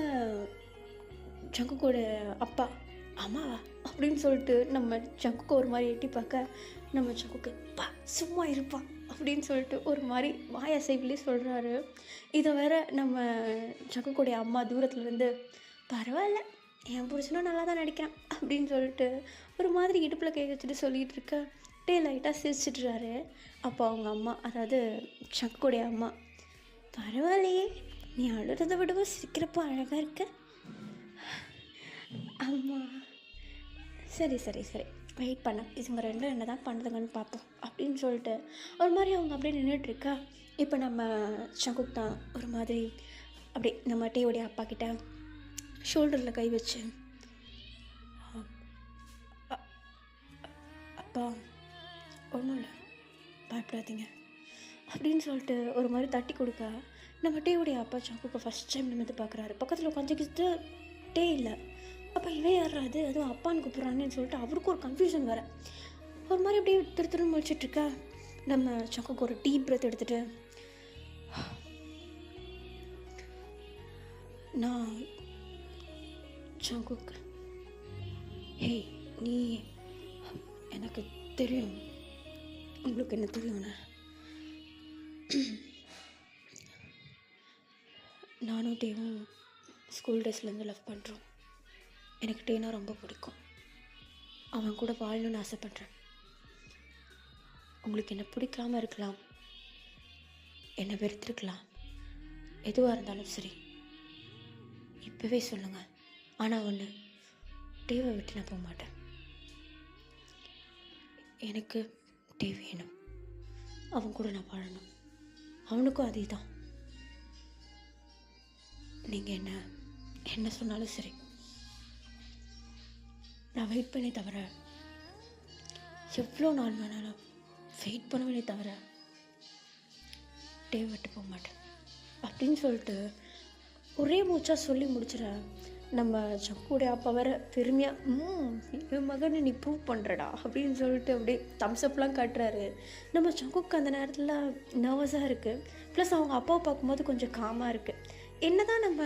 [SPEAKER 1] சங்குக்கோட அப்பா அம்மாவா அப்படின்னு சொல்லிட்டு நம்ம சங்குக்கு ஒரு மாதிரி எட்டி பார்க்க, நம்ம சங்குக்கு பா சும்மா இருப்பான் அப்படின்னு சொல்லிட்டு ஒரு மாதிரி வாயசைவிலே சொல்கிறாரு. இதை வேற நம்ம சங்குக்குடைய அம்மா தூரத்துலேருந்து பரவாயில்ல, என் புருஷனும் நல்லா தான் நடிக்கிறான் அப்படின்னு சொல்லிட்டு ஒரு மாதிரி இடுப்பில் கை வச்சுட்டு சொல்லிகிட்டு இருக்க. லைட்டாக சிரிச்சிட்றாரு. அப்போ அவங்க அம்மா, அதாவது சங்குக்குடைய அம்மா, பரவாயில்லையே, நீ அழுறதை விடவும் சிரிக்கிறப்போ அழகாக இருக்க. அம்மா சரி சரி சரி, வெயிட் பண்ண, இதுங்க ரெண்டும் என்ன தான் பண்ணுதுங்கன்னு பார்ப்போம் அப்படின்னு சொல்லிட்டு ஒரு மாதிரி அவங்க அப்படியே நின்றுட்டுருக்கா. இப்போ நம்ம சங்குக் தான் ஒரு மாதிரி அப்படி நம்ம டேவுடைய அப்பா கிட்ட ஷோல்டரில் கை வச்சு, அப்பா ஒன்றும் இல்லை, பயப்படாதீங்க அப்படின்னு சொல்லிட்டு ஒரு மாதிரி தட்டி கொடுக்க, நம்ம டேவுடைய அப்பா சங்குக்கு ஃபஸ்ட் டைம் நிமிர்ந்து பார்க்குறாரு. பக்கத்தில் உட்காந்துக்கிட்டு டே இல்லை. அப்போ இவன் யாராது, அதுவும் அப்பான்னு கூப்பிட்றான்னு சொல்லிட்டு அவருக்கு ஒரு கன்ஃபியூஷன் வர, ஒரு மாதிரி அப்படியே திருன்னு முடிச்சிட்ருக்கா. நம்ம சங்குக்கு ஒரு டீப் பிரெத் எடுத்துகிட்டு, நான் சங்குக்கு, ஹேய் நீ, எனக்கு தெரியும் உங்களுக்கு என்ன தெரியும்ண்ணா, நானும் டேவும் ஸ்கூல் டேஸ்லேருந்து லவ் பண்ணுறோம். எனக்கு டேனா ரொம்ப பிடிக்கும், அவன் கூட வாழணும்னு ஆசைப்பட்றேன். உங்களுக்கு என்ன பிடிக்காமல் இருக்கலாம், என்னை வெறுத்துருக்கலாம், எதுவாக இருந்தாலும் சரி இப்போவே சொல்லுங்கள். ஆனால் ஒன்று, டேவை விட்டு நான் போக மாட்டேன். எனக்கு டே வேணும், அவன் கூட நான் வாழணும், அவனுக்கும் அதே தான். நீங்கள் என்ன சொன்னாலும் சரி, நான் வெயிட் பண்ணி தவிர, எவ்வளோ நாள் வேணாலும் வெயிட் பண்ணுவேனே தவிர டே விட்டு போக மாட்டேன் அப்படின்னு சொல்லிட்டு ஒரே மூச்சாக சொல்லி முடிச்சிட. நம்ம சங்குடைய அப்பா வேற பெருமையாக, என் மகனை நீ ப்ரூவ் பண்ணுறடா அப்படின்னு சொல்லிட்டு அப்படியே தம்ஸ்அப்லாம் காட்டுறாரு. நம்ம சங்குக்கு அந்த நேரத்தில் நர்வஸாக இருக்குது, ப்ளஸ் அவங்க அப்பாவை பார்க்கும்போது கொஞ்சம் காமாக இருக்குது. என்ன தான் நம்ம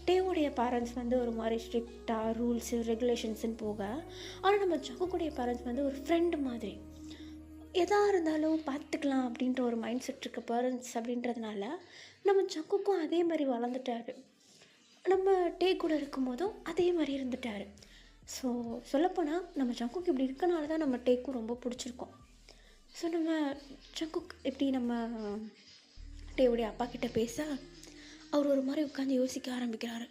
[SPEAKER 1] டேவுடைய பேரண்ட்ஸ் ஒரு மாதிரி ஸ்ட்ரிக்டாக ரூல்ஸு ரெகுலேஷன்ஸுன்னு போக, ஆனால் நம்ம சங்குடைய பேரண்ட்ஸ் ஒரு ஃப்ரெண்டு மாதிரி, எதாக இருந்தாலும் பார்த்துக்கலாம் அப்படின்ற ஒரு மைண்ட் செட் இருக்க பேரண்ட்ஸ் அப்படின்றதுனால நம்ம சங்குக்கும் அதே மாதிரி வளர்ந்துட்டார். நம்ம டே கூட இருக்கும்போதும் அதே மாதிரி இருந்துட்டார். ஸோ சொல்லப்போனால் நம்ம சங்குக்கு இப்படி இருக்கனால தான் நம்ம டேக்கும் ரொம்ப பிடிச்சிருக்கோம். ஸோ நம்ம சங்குக் எப்படி நம்ம டேவுடைய அப்பா கிட்ட பேச அவர் ஒரு மாதிரி உட்காந்து யோசிக்க ஆரம்பிக்கிறாரு.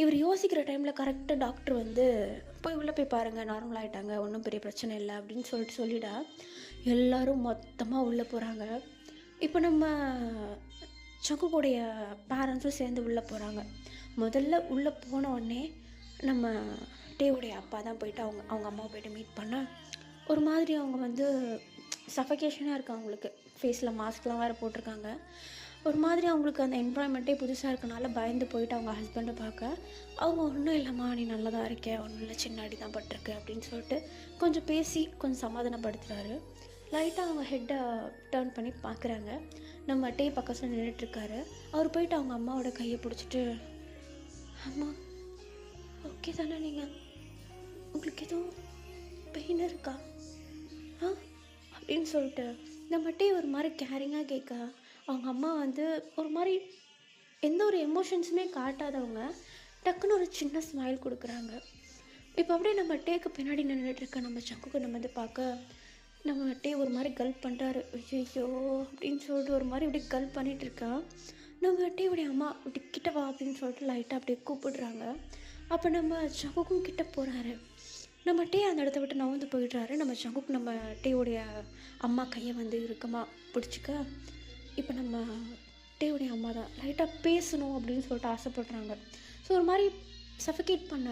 [SPEAKER 1] இவர் யோசிக்கிற டைமில் கரெக்டாக டாக்டர் வந்து போய் உள்ளே போய் பாருங்கள், நார்மல் ஆகிட்டாங்க, ஒன்றும் பெரிய பிரச்சனை இல்லை அப்படின்னு சொல்லிவிட எல்லோரும் மொத்தமாக உள்ளே போகிறாங்க. இப்போ நம்ம சங்குக்குடைய பேரண்ட்ஸும் சேர்ந்து உள்ளே போகிறாங்க. முதல்ல உள்ளே போன உடனே நம்ம டேவுடைய அப்பா தான் போயிட்டு அவங்க அம்மாவை போய்ட்டு மீட் பண்ண ஒரு மாதிரி அவங்க வந்து சஃபகேஷனாக இருக்குது. அவங்களுக்கு ஃபேஸில் மாஸ்க்லாம் வேறு போட்டிருக்காங்க. ஒரு மாதிரி அவங்களுக்கு அந்த என்வாயன்மெண்ட்டே புதுசாக இருக்கனால பயந்து போயிட்டு அவங்க ஹஸ்பண்டை பார்க்க அவங்க ஒன்றும் இல்லைம்மா, நீ நல்லா தான் இருக்கேன், ஒன்றும் இல்லை, சின்ன அடி தான் பட்டிருக்கு அப்படின்னு சொல்லிட்டு கொஞ்சம் பேசி கொஞ்சம் சமாதானப்படுத்துகிறாரு. லைட்டாக அவங்க ஹெட்டை டேர்ன் பண்ணி பார்க்குறாங்க. நம்ம டே பக்கத்தில் நின்றுட்டுருக்காரு. அவர் போயிட்டு அவங்க அம்மாவோட கையை பிடிச்சிட்டு, அம்மா ஓகே தானே, நீங்கள் உங்களுக்கு எதுவும் பெயின் இருக்கா அப்படின்னு சொல்லிட்டு நம்ம டே ஒரு மாதிரி கேரிங்காக கேட்க அவங்க அம்மா வந்து ஒரு மாதிரி எந்த ஒரு எமோஷன்ஸுமே காட்டாதவங்க டக்குன்னு ஒரு சின்ன ஸ்மைல் கொடுக்குறாங்க. இப்போ அப்படியே நம்ம டேக்கு பின்னாடி நின்றுட்டுருக்க நம்ம சங்குக்கு நம்ம வந்து பார்க்க நம்ம டே ஒரு மாதிரி கல்ப் பண்ணுறாரு. ஐயோ அப்படின்னு சொல்லிட்டு ஒரு மாதிரி இப்படி கல்ப் பண்ணிகிட்ருக்கா. நம்ம டேவுடைய அம்மா இப்படி கிட்ட வா அப்படின்னு சொல்லிட்டு லைட்டாக அப்படியே கூப்பிடுறாங்க. அப்போ நம்ம சங்குக்கும் கிட்ட போகிறாரு. நம்ம டே அந்த இடத்த விட்டு நவந்து போயிடுறாரு. நம்ம சங்குக்கு நம்ம டேவுடைய அம்மா கையை வந்து இறுக்கமாக பிடிச்சிக்க இப்போ நம்ம டேவுடைய அம்மா தான் லைட்டாக பேசணும் அப்படின்னு சொல்லிட்டு ஆசைப்படுறாங்க. ஸோ ஒரு மாதிரி சஃபிகேட் பண்ண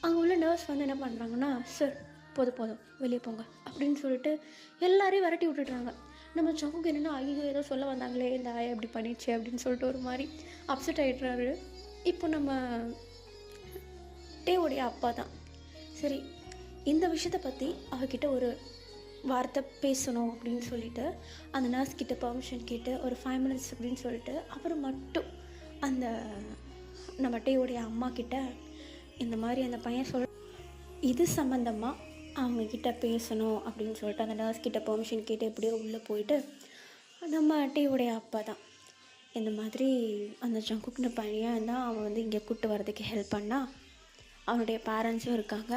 [SPEAKER 1] அங்கே உள்ள நர்ஸ் வந்து என்ன பண்ணுறாங்கன்னா, சார் போதும் வெளியே போங்க அப்படின்னு சொல்லிட்டு எல்லாரையும் விரட்டி விட்டுடுறாங்க. நம்ம சங்குக்கு என்னென்னா, ஐயோ ஏதோ சொல்ல வந்தாங்களே இந்த ஆயை இப்படி பண்ணிடுச்சு அப்படின்னு சொல்லிட்டு ஒரு மாதிரி அப்செட் ஆகிடுறாரு. இப்போ நம்ம டேவுடைய அப்பா தான், சரி இந்த விஷயத்தை பற்றி அவகிட்ட ஒரு வார்த்தை பேசணும் அப்படின்னு சொல்லிட்டு அந்த நர்ஸ்கிட்ட பர்மிஷன் கேட்டு ஒரு 5 minutes அப்படின்னு சொல்லிட்டு அவர் மட்டும் அந்த நம்ம டேவுடைய அம்மா கிட்ட இந்த மாதிரி அந்த பையன் இது சம்மந்தமாக அவங்கக்கிட்ட பேசணும் அப்படின்னு சொல்லிட்டு அந்த நர்ஸ்கிட்ட பர்மிஷன் கேட்டு எப்படியோ உள்ளே போயிட்டு நம்ம டேவுடைய அப்பா தான் இந்த மாதிரி அந்த ஜங்குக்குன பையன் தான் அவன் வந்து இங்கே கூப்பிட்டு வரதுக்கு ஹெல்ப் பண்ணால் அவனுடைய பேரண்ட்ஸும் இருக்காங்க.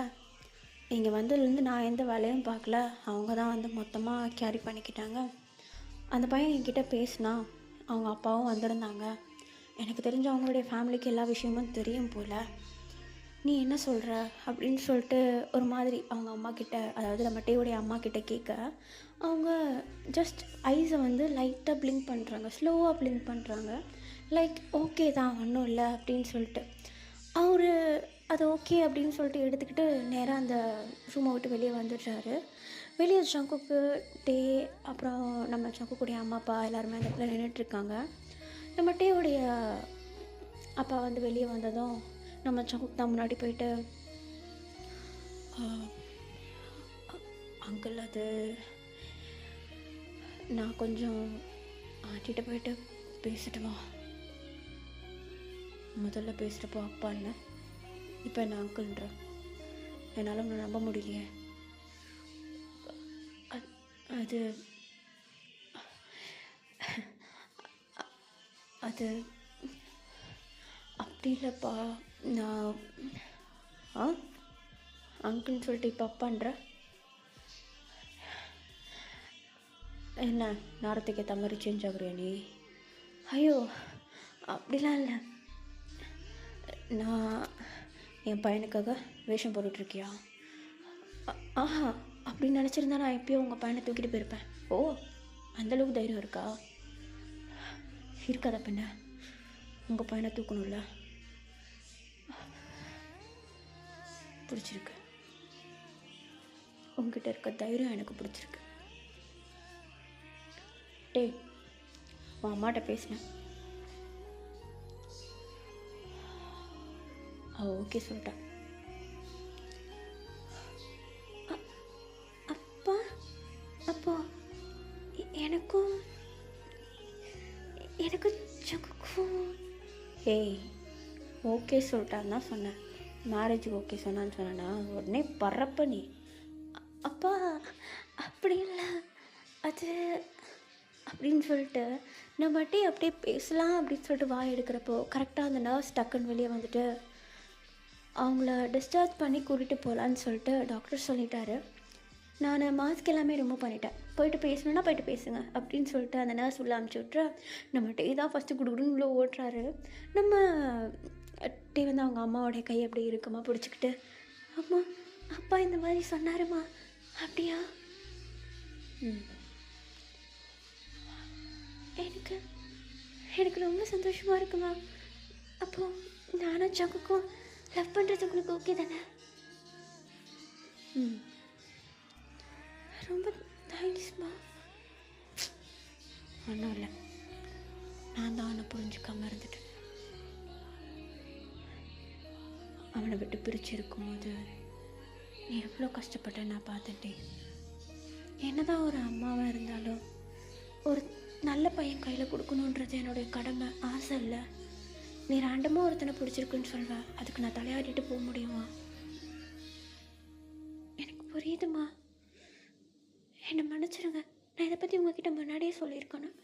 [SPEAKER 1] இங்கே வந்ததுலேருந்து நான் எந்த வேலையும் பார்க்கல, அவங்க தான் வந்து மொத்தமாக கேரி பண்ணிக்கிட்டாங்க. அந்த பையன் என்கிட்ட பேசினா அவங்க அப்பாவும் வந்திருந்தாங்க. எனக்கு தெரிஞ்ச அவங்களுடைய ஃபேமிலிக்கு எல்லா விஷயமும் தெரியும் போல், நீ என்ன சொல்கிற அப்படின்னு சொல்லிட்டு ஒரு மாதிரி அவங்க அம்மா கிட்ட, அதாவது நம்ம டேவுடைய அம்மா கிட்ட கேட்க அவங்க ஜஸ்ட் ஐஸை வந்து லைட்டாக பிளிங்க் பண்ணுறாங்க, ஸ்லோவாக பிளிங்க் பண்ணுறாங்க. லைக் ஓகே தான், ஒன்றும் இல்லை அப்படின்னு சொல்லிட்டு அவர் அது ஓகே அப்படின்னு சொல்லிட்டு எடுத்துக்கிட்டு நேராக அந்த ரூமை விட்டு வெளியே வந்துடுறாரு. வெளியே சங்குக்கு டே அப்புறம் நம்ம சங்குக்குடைய அம்மா அப்பா எல்லாருமே அந்த இடத்துல நின்றுட்டுருக்காங்க. நம்ம டேவுடைய அப்பா வந்து வெளியே வந்ததும் நம்ம சங்குக்கு தான் முன்னாடி போயிட்டு, அங்கிள் அது நான் கொஞ்சம் ஆட்டிகிட்ட போயிட்டு பேசிட்டுமா, முதல்ல பேசுகிறப்போ அப்பா இல்லை, இப்போ என்ன அங்கிள்ன்ற, என்னால் ஒன்று நம்ப முடியலையே. அது அது அப்படி இல்லைப்பா, நான் அங்கிள்னு சொல்லிட்டு இப்போ அப்பான்ற என்ன நேரத்துக்கு ஏற்ற மாதிரி சேஞ்ச் ஆகுறியா நீ? ஐயோ அப்படிலாம் இல்லை, நான் என் பையனுக்காக வேஷம் போட்டுட்ருக்கியா? ஆஹா அப்படின்னு நினச்சிருந்தா நான் எப்பயோ உங்கள் பையனை தூக்கிட்டு போயிருப்பேன். ஓ அந்தளவுக்கு தைரியம் இருக்கா? இருக்காத பின்ன, உங்கள் பையனை தூக்கணும்ல, பிடிச்சிருக்கு, உங்ககிட்ட இருக்க தைரியம் எனக்கு பிடிச்சிருக்கு. டேய் உன் அம்மாட்ட பேசினேன், ஓகே சொல்லிட்டேன். அப்பா அப்போ எனக்கும் சங்குக்கும் ஏய் ஓகே சொல்லிட்டான்னு தான் சொன்னேன், மேரேஜுக்கு ஓகே சொன்னான்னு சொன்னேன்னா உடனே பறப்ப நீ. அப்பா அப்படி இல்லை அது அப்படின்னு சொல்லிட்டு நம்ம அப்படியே பேசலாம் அப்படின்னு சொல்லிட்டு வாய் எடுக்கிறப்போ கரெக்டாக அந்த நர்ஸ் டக்குன்னு வெளியே வந்துட்டு அவங்கள டிஸ்சார்ஜ் பண்ணி கூட்டிகிட்டு போகலான்னு சொல்லிட்டு டாக்டர் சொல்லிட்டாரு. நான் மாஸ்க் எல்லாமே ரிமூவ் பண்ணிட்டேன், போயிட்டு பேசணுன்னா போயிட்டு பேசுங்க அப்படின்னு சொல்லிட்டு அந்த நர்ஸ் உள்ளே அமுச்சு விட்ற நம்ம டே தான் ஃபஸ்ட்டு குடுக்குன்னு உள்ள ஓட்டுறாரு. நம்ம டே வந்து அவங்க அம்மாவோடைய கை அப்படி இறுக்கமாக பிடிச்சிக்கிட்டு, அம்மா அப்பா இந்த மாதிரி சொன்னாருமா. அப்படியா? ம். எனக்கு எனக்கு ரொம்ப சந்தோஷமாக இருக்குமா. அப்போது நானும் சங்குக்கும் லவ் பண்ணுறது உங்களுக்கு ஓகே தானே? ம். ரொம்ப தேங்க்ஸ்மா. ஒன்றும் இல்லை, நான் தான் அவனை புரிஞ்சுக்காமல் இருந்துட்டேன். அவனை விட்டு பிரித்து இருக்கும்போது நீ எவ்வளோ கஷ்டப்பட்ட நான் பார்த்துட்டேன். என்னதான் ஒரு அம்மாவாக இருந்தாலும் ஒரு நல்ல பையன் கையில் கொடுக்கணுன்றது என்னுடைய கடமை, ஆசை இல்லை. நீ ரேண்டமாக ஒருத்தனை பிடிச்சிருக்குன்னு சொல்வேன், அதுக்கு நான் தலையாடிட்டு போக முடியுமா? எனக்கு புரியுதுமா, என்னை மன்னிச்சிருங்க. நான் இதை பற்றி உங்ககிட்ட முன்னாடியே சொல்லியிருக்கணும்.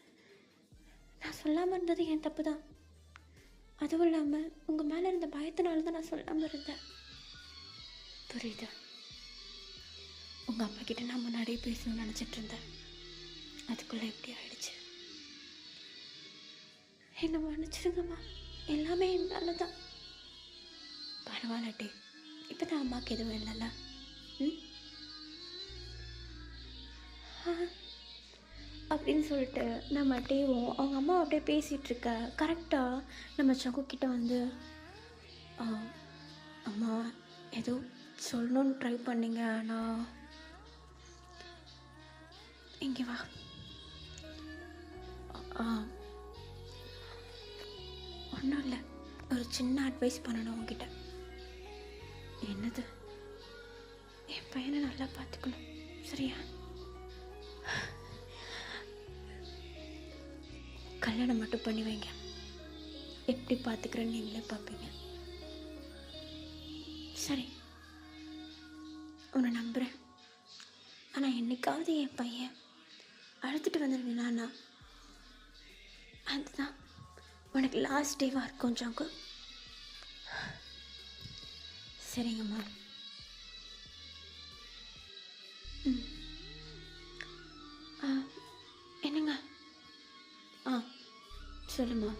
[SPEAKER 1] நான் சொல்லாமல் இருந்தது என் தப்பு தான். அதுவும் இல்லாமல் உங்கள் மேலே இருந்த பயத்தினால தான் நான் சொல்லாமல் இருந்தேன். புரியுது. உங்கள் அப்பா கிட்ட நான் முன்னாடியே பேசணும்னு நினச்சிட்டு இருந்தேன், அதுக்குள்ளே எப்படி ஆயிடுச்சு. என்னை மன்னிச்சிருங்கம்மா, எல்லாமே என்னால தான். பரவாயில்லட்டே, இப்போ தான் அம்மாவுக்கு எதுவும் இல்லைல்ல. ம் அப்படின்னு சொல்லிட்டு நம்ம டேவும் அவங்க அம்மா அப்படியே பேசிகிட்ருக்க கரெக்டாக நம்ம சங்குக்கிட்ட வந்து, அம்மா ஏதோ சொல்லணுன்னு ட்ரை பண்ணிங்க, ஆனால் இங்கே வா. ஒன்றும் இல்லை, ஒரு சின்ன அட்வைஸ் பண்ணணும் உங்ககிட்ட. என்னது? என் பையனை நல்லா பார்த்துக்கணும், சரியா? கல்யாணம் மட்டும் பண்ணி வைங்க, எப்படி பார்த்துக்கிறேன்னு நீங்களே பார்ப்பீங்க. சரி, உன்னை நம்புகிறேன். ஆனால் என்னைக்காவது என் பையன் அழுத்துட்டு வந்துருவேனா, அதுதான் உனக்கு லாஸ்ட் டேவாக இருக்கும் ஜாங்கு. சரிங்கம்மா. ம். என்னங்க? சொல்லுமா.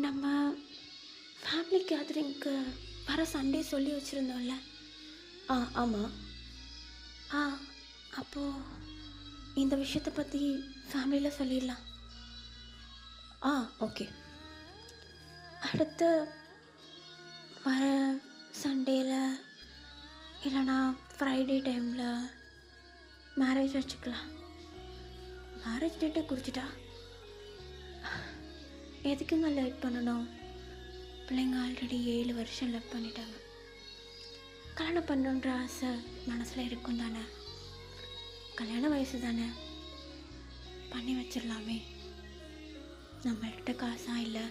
[SPEAKER 1] நம்ம ஃபேமிலி கேதரிங்க்கு வர சண்டே சொல்லி வச்சுருந்தோம்ல? ஆமாம். அப்போது இந்த விஷயத்தை பற்றி ஃபேமிலியில் சொல்லிடலாம். ஓகே. அடுத்து வர சண்டேயில் இல்லைனா ஃப்ரைடே டைமில் மேரேஜ் வச்சுக்கலாம். மேரேஜ் டேட்டை குறிச்சிட்டா எதுக்குங்க லேட் பண்ணணும்? பிள்ளைங்க ஆல்ரெடி 7 வருஷம் லவ் பண்ணிட்டாங்க. கல்யாணம் பண்ணுன்ற ஆசை மனசில் இருக்கும் தானே, கல்யாண வயசு தானே, பண்ணி வச்சிடலாமே. நம்மள்கிட்ட காசா இல்லை?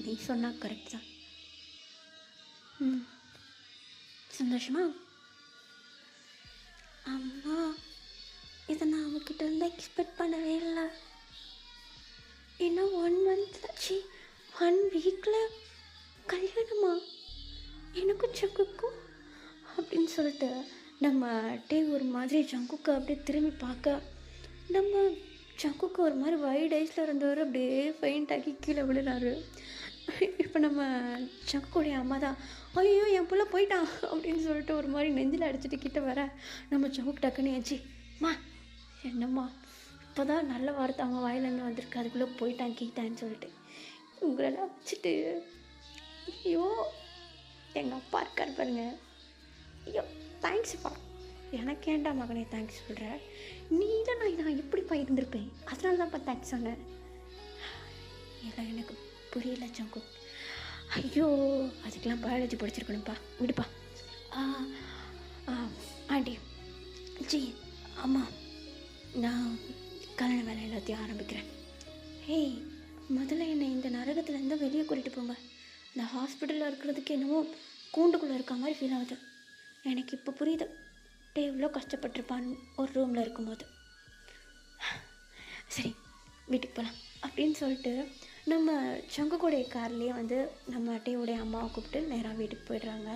[SPEAKER 1] நீ சொன்னால் கரெக்ட் தான். சந்தோஷமா? அம்மா, இதை நான் அவங்ககிட்ட இருந்து எக்ஸ்பெக்ட் பண்ணவே இல்லை. இன்னும் 1 month ஆச்சு, 1 வீக்கில் கல்யாணமா எனக்கும் சங்குக்கும் அப்படின்னு சொல்லிட்டு நம்ம டே ஒரு மாதிரி ஜங்குக்கு அப்படியே திரும்பி பார்க்க, நம்ம ஜங்குக்கு ஒரு மாதிரி வைட் ஐஸில் இருந்தவர் அப்படியே ஃபெயிண்ட் ஆகி கீழே விழுறாரு. இப்போ நம்ம சங்குடைய அம்மா தான், ஐயோ என் புள்ள போயிட்டான் அப்படின்னு சொல்லிட்டு ஒரு மாதிரி நெஞ்சில் அடிச்சுட்டு கிட்ட வர, நம்ம சங்குக்கு டக்குன்னு ஏச்சிம்மா, என்னம்மா இப்போ தான் நல்ல வார்த்தை அவங்க வாயிலேருந்து வந்திருக்கு, அதுக்குள்ளே போயிட்டான் கீட்டான்னு சொல்லிட்டு உங்களெல்லாம் வச்சுட்டு, ஐயோ எங்கள் அப்பா இருக்கார் பாருங்க. ஐயோ தேங்க்ஸ்ப்பா. எனக்கு ஏன்டா மகனே தேங்க்ஸ் சொல்கிற? நீ தான் நான் எப்படிப்பா இருந்திருப்பேன், அதனால தான்ப்பா தேங்க்ஸ் சொன்னேன். இல்லை எனக்கு புரியல சங்கு. ஐயோ அதுக்கெலாம் பயாலஜி படிச்சிருக்கணும்ப்பா, விடுப்பா. ஆண்டி, ஜி, அம்மா, நான் கல்யாண வேலை எல்லாத்தையும் ஆரம்பிக்கிறேன். ஹேய், முதல்ல என்னை இந்த நரகத்துலேருந்து வெளியே கூட்டிகிட்டு போங்க. இந்த ஹாஸ்பிட்டலில் இருக்கிறதுக்கு என்னவோ கூண்டுக்குள்ளே இருக்க மாதிரி ஃபீல் ஆகுது. எனக்கு இப்போ புரியுது டே எவ்வளோ கஷ்டப்பட்டிருப்பான் ஒரு ரூமில் இருக்கும்போது. சரி வீட்டுக்கு போகலாம் அப்படின்னு சொல்லிட்டு நம்ம சங்குக்குடைய கார்லேயே வந்து நம்ம டேவுடைய அம்மாவை கூப்பிட்டு நேராக வீட்டுக்கு போயிடுறாங்க.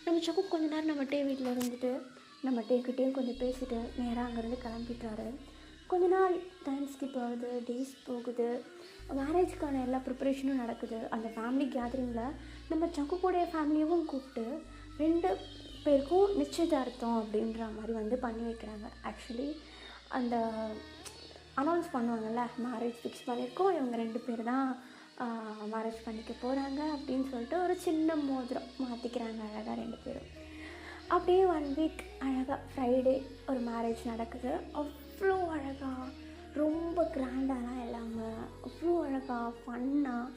[SPEAKER 1] நம்ம சங்கு கொஞ்ச நேரம் நம்ம டே வீட்டில் இருந்துட்டு நம்ம டேக்கிட்டேயும் கொஞ்சம் பேசிட்டு நேராக அங்கேருந்து கிளம்பிட்டாரு. கொஞ்ச நாள் டைம் ஸ்கிப் ஆகுது, டேஸ் போகுது. மேரேஜுக்கான எல்லா ப்ரிப்பரேஷனும் நடக்குது. அந்த ஃபேமிலி கேதரிங்கில் நம்ம சங்குக்கூடைய ஃபேமிலியவும் கூப்பிட்டு 2 பேருக்கும் நிச்சயதார்த்தம் அப்படின்ற மாதிரி வந்து பண்ணி வைக்கிறாங்க. ஆக்சுவலி அந்த அனௌன்ஸ் பண்ணுவாங்கள்ல, மேரேஜ் ஃபிக்ஸ் பண்ணியிருக்கோம், இவங்க 2 பேர் தான் மேரேஜ் பண்ணிக்க போகிறாங்க அப்படின்னு சொல்லிட்டு ஒரு சின்ன மோதிரம் மாற்றிக்கிறாங்க அழகாக 2 பேரும். அப்படியே 1 வீக் அழகாக ஃப்ரைடே ஒரு மேரேஜ் நடக்குது. அவ்வளோ அழகாக, ரொம்ப கிராண்டாலாம் இல்லாமல் அவ்வளோ அழகாக ஃபன்னாக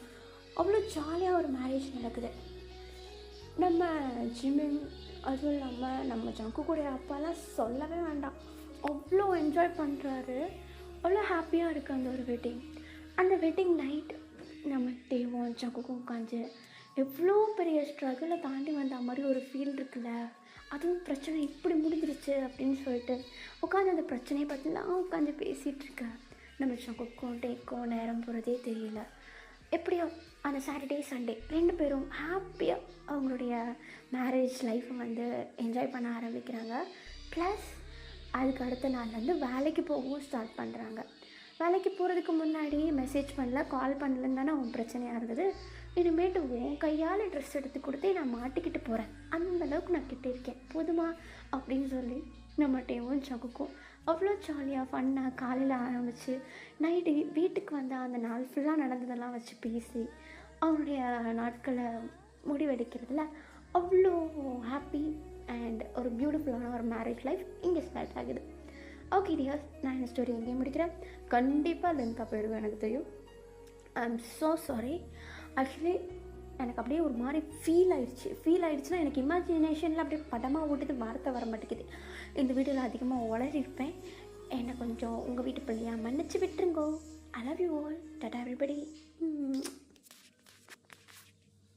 [SPEAKER 1] அவ்வளோ ஜாலியாக ஒரு மேரேஜ் நடக்குது. நம்ம ஜிமின், அதுவும் இல்லாமல் நம்ம ஜங்குக்கூடைய அப்பாலாம் சொல்லவே வேண்டாம், அவ்வளோ என்ஜாய் பண்ணுறாரு. அவ்வளோ ஹாப்பியாக இருக்குது அந்த ஒரு வெட்டிங். அந்த வெட்டிங் நைட் நம்ம தேவோம் ஜங்குக்கும் உட்காந்து எவ்வளோ பெரிய ஸ்ட்ரகிளை தாண்டி வந்த மாதிரி ஒரு ஃபீல் இருக்குல்ல. அதுவும் பிரச்சனை இப்படி முடிஞ்சிருச்சு அப்படின்னு சொல்லிட்டு உட்காந்து அந்த பிரச்சனையை பற்றிலாம் உட்காந்து பேசிகிட்ருக்கேன். நம்ம ஜங்குக்கும் டேக்கும் நேரம் போகிறதே தெரியல. எப்படியோ அந்த சாட்டர்டே சண்டே 2 பேரும் ஹாப்பியாக அவங்களுடைய மேரேஜ் லைஃப்பை வந்து என்ஜாய் பண்ண ஆரம்பிக்கிறாங்க. ப்ளஸ் அதுக்கு அடுத்த நாள்லேருந்து வேலைக்கு போகவும் ஸ்டார்ட் பண்ணுறாங்க. வேலைக்கு போகிறதுக்கு முன்னாடி மெசேஜ் பண்ணல, கால் பண்ணலன்னு தானே அவன் பிரச்சனையாக இருந்தது. இனிமேட்டு உன் கையால் ட்ரெஸ் எடுத்து கொடுத்து நான் மாட்டிக்கிட்டு போகிறேன், அந்தளவுக்கு நான் கிட்டே இருக்கேன் போதுமா அப்படின்னு சொல்லி நம்ம டேவும் ஜங்குக்கும் அவ்வளோ ஜாலியாக ஃபன்னாக காலையில் ஆரம்பித்து நைட்டு வீட்டுக்கு வந்தால் அந்த நாள் ஃபுல்லாக நடந்ததெல்லாம் வச்சு பேசி அவனுடைய நாட்களை முடிவெடுக்கிறதுல அவ்வளோ ஹாப்பி அண்ட் ஒரு பியூட்டிஃபுல்லான ஒரு மேரேஜ் லைஃப் இங்கே ஸ்டார்ட் ஆகுது. ஓகே டியர்ஸ், நான் இந்த ஸ்டோரி எங்கேயும் முடிக்கிறேன். கண்டிப்பாக லென்த்தாக போயிடுவேன், எனக்கு தெரியும். I am so sorry. Actually எனக்கு அப்படியே ஒரு மாதிரி ஃபீல் ஆகிடுச்சுன்னா எனக்கு இமேஜினேஷனில் அப்படியே படமாக ஓட்டுது, வார்த்தை வர மாட்டேங்குது. இந்த வீடியோவில் அதிகமாக உளறிருப்பேன். என்னை கொஞ்சம் உங்கள் வீட்டு பிள்ளையாக மன்னிச்சு விட்டுருங்கோ. I love you all. டாடா எவ்ரிபடி.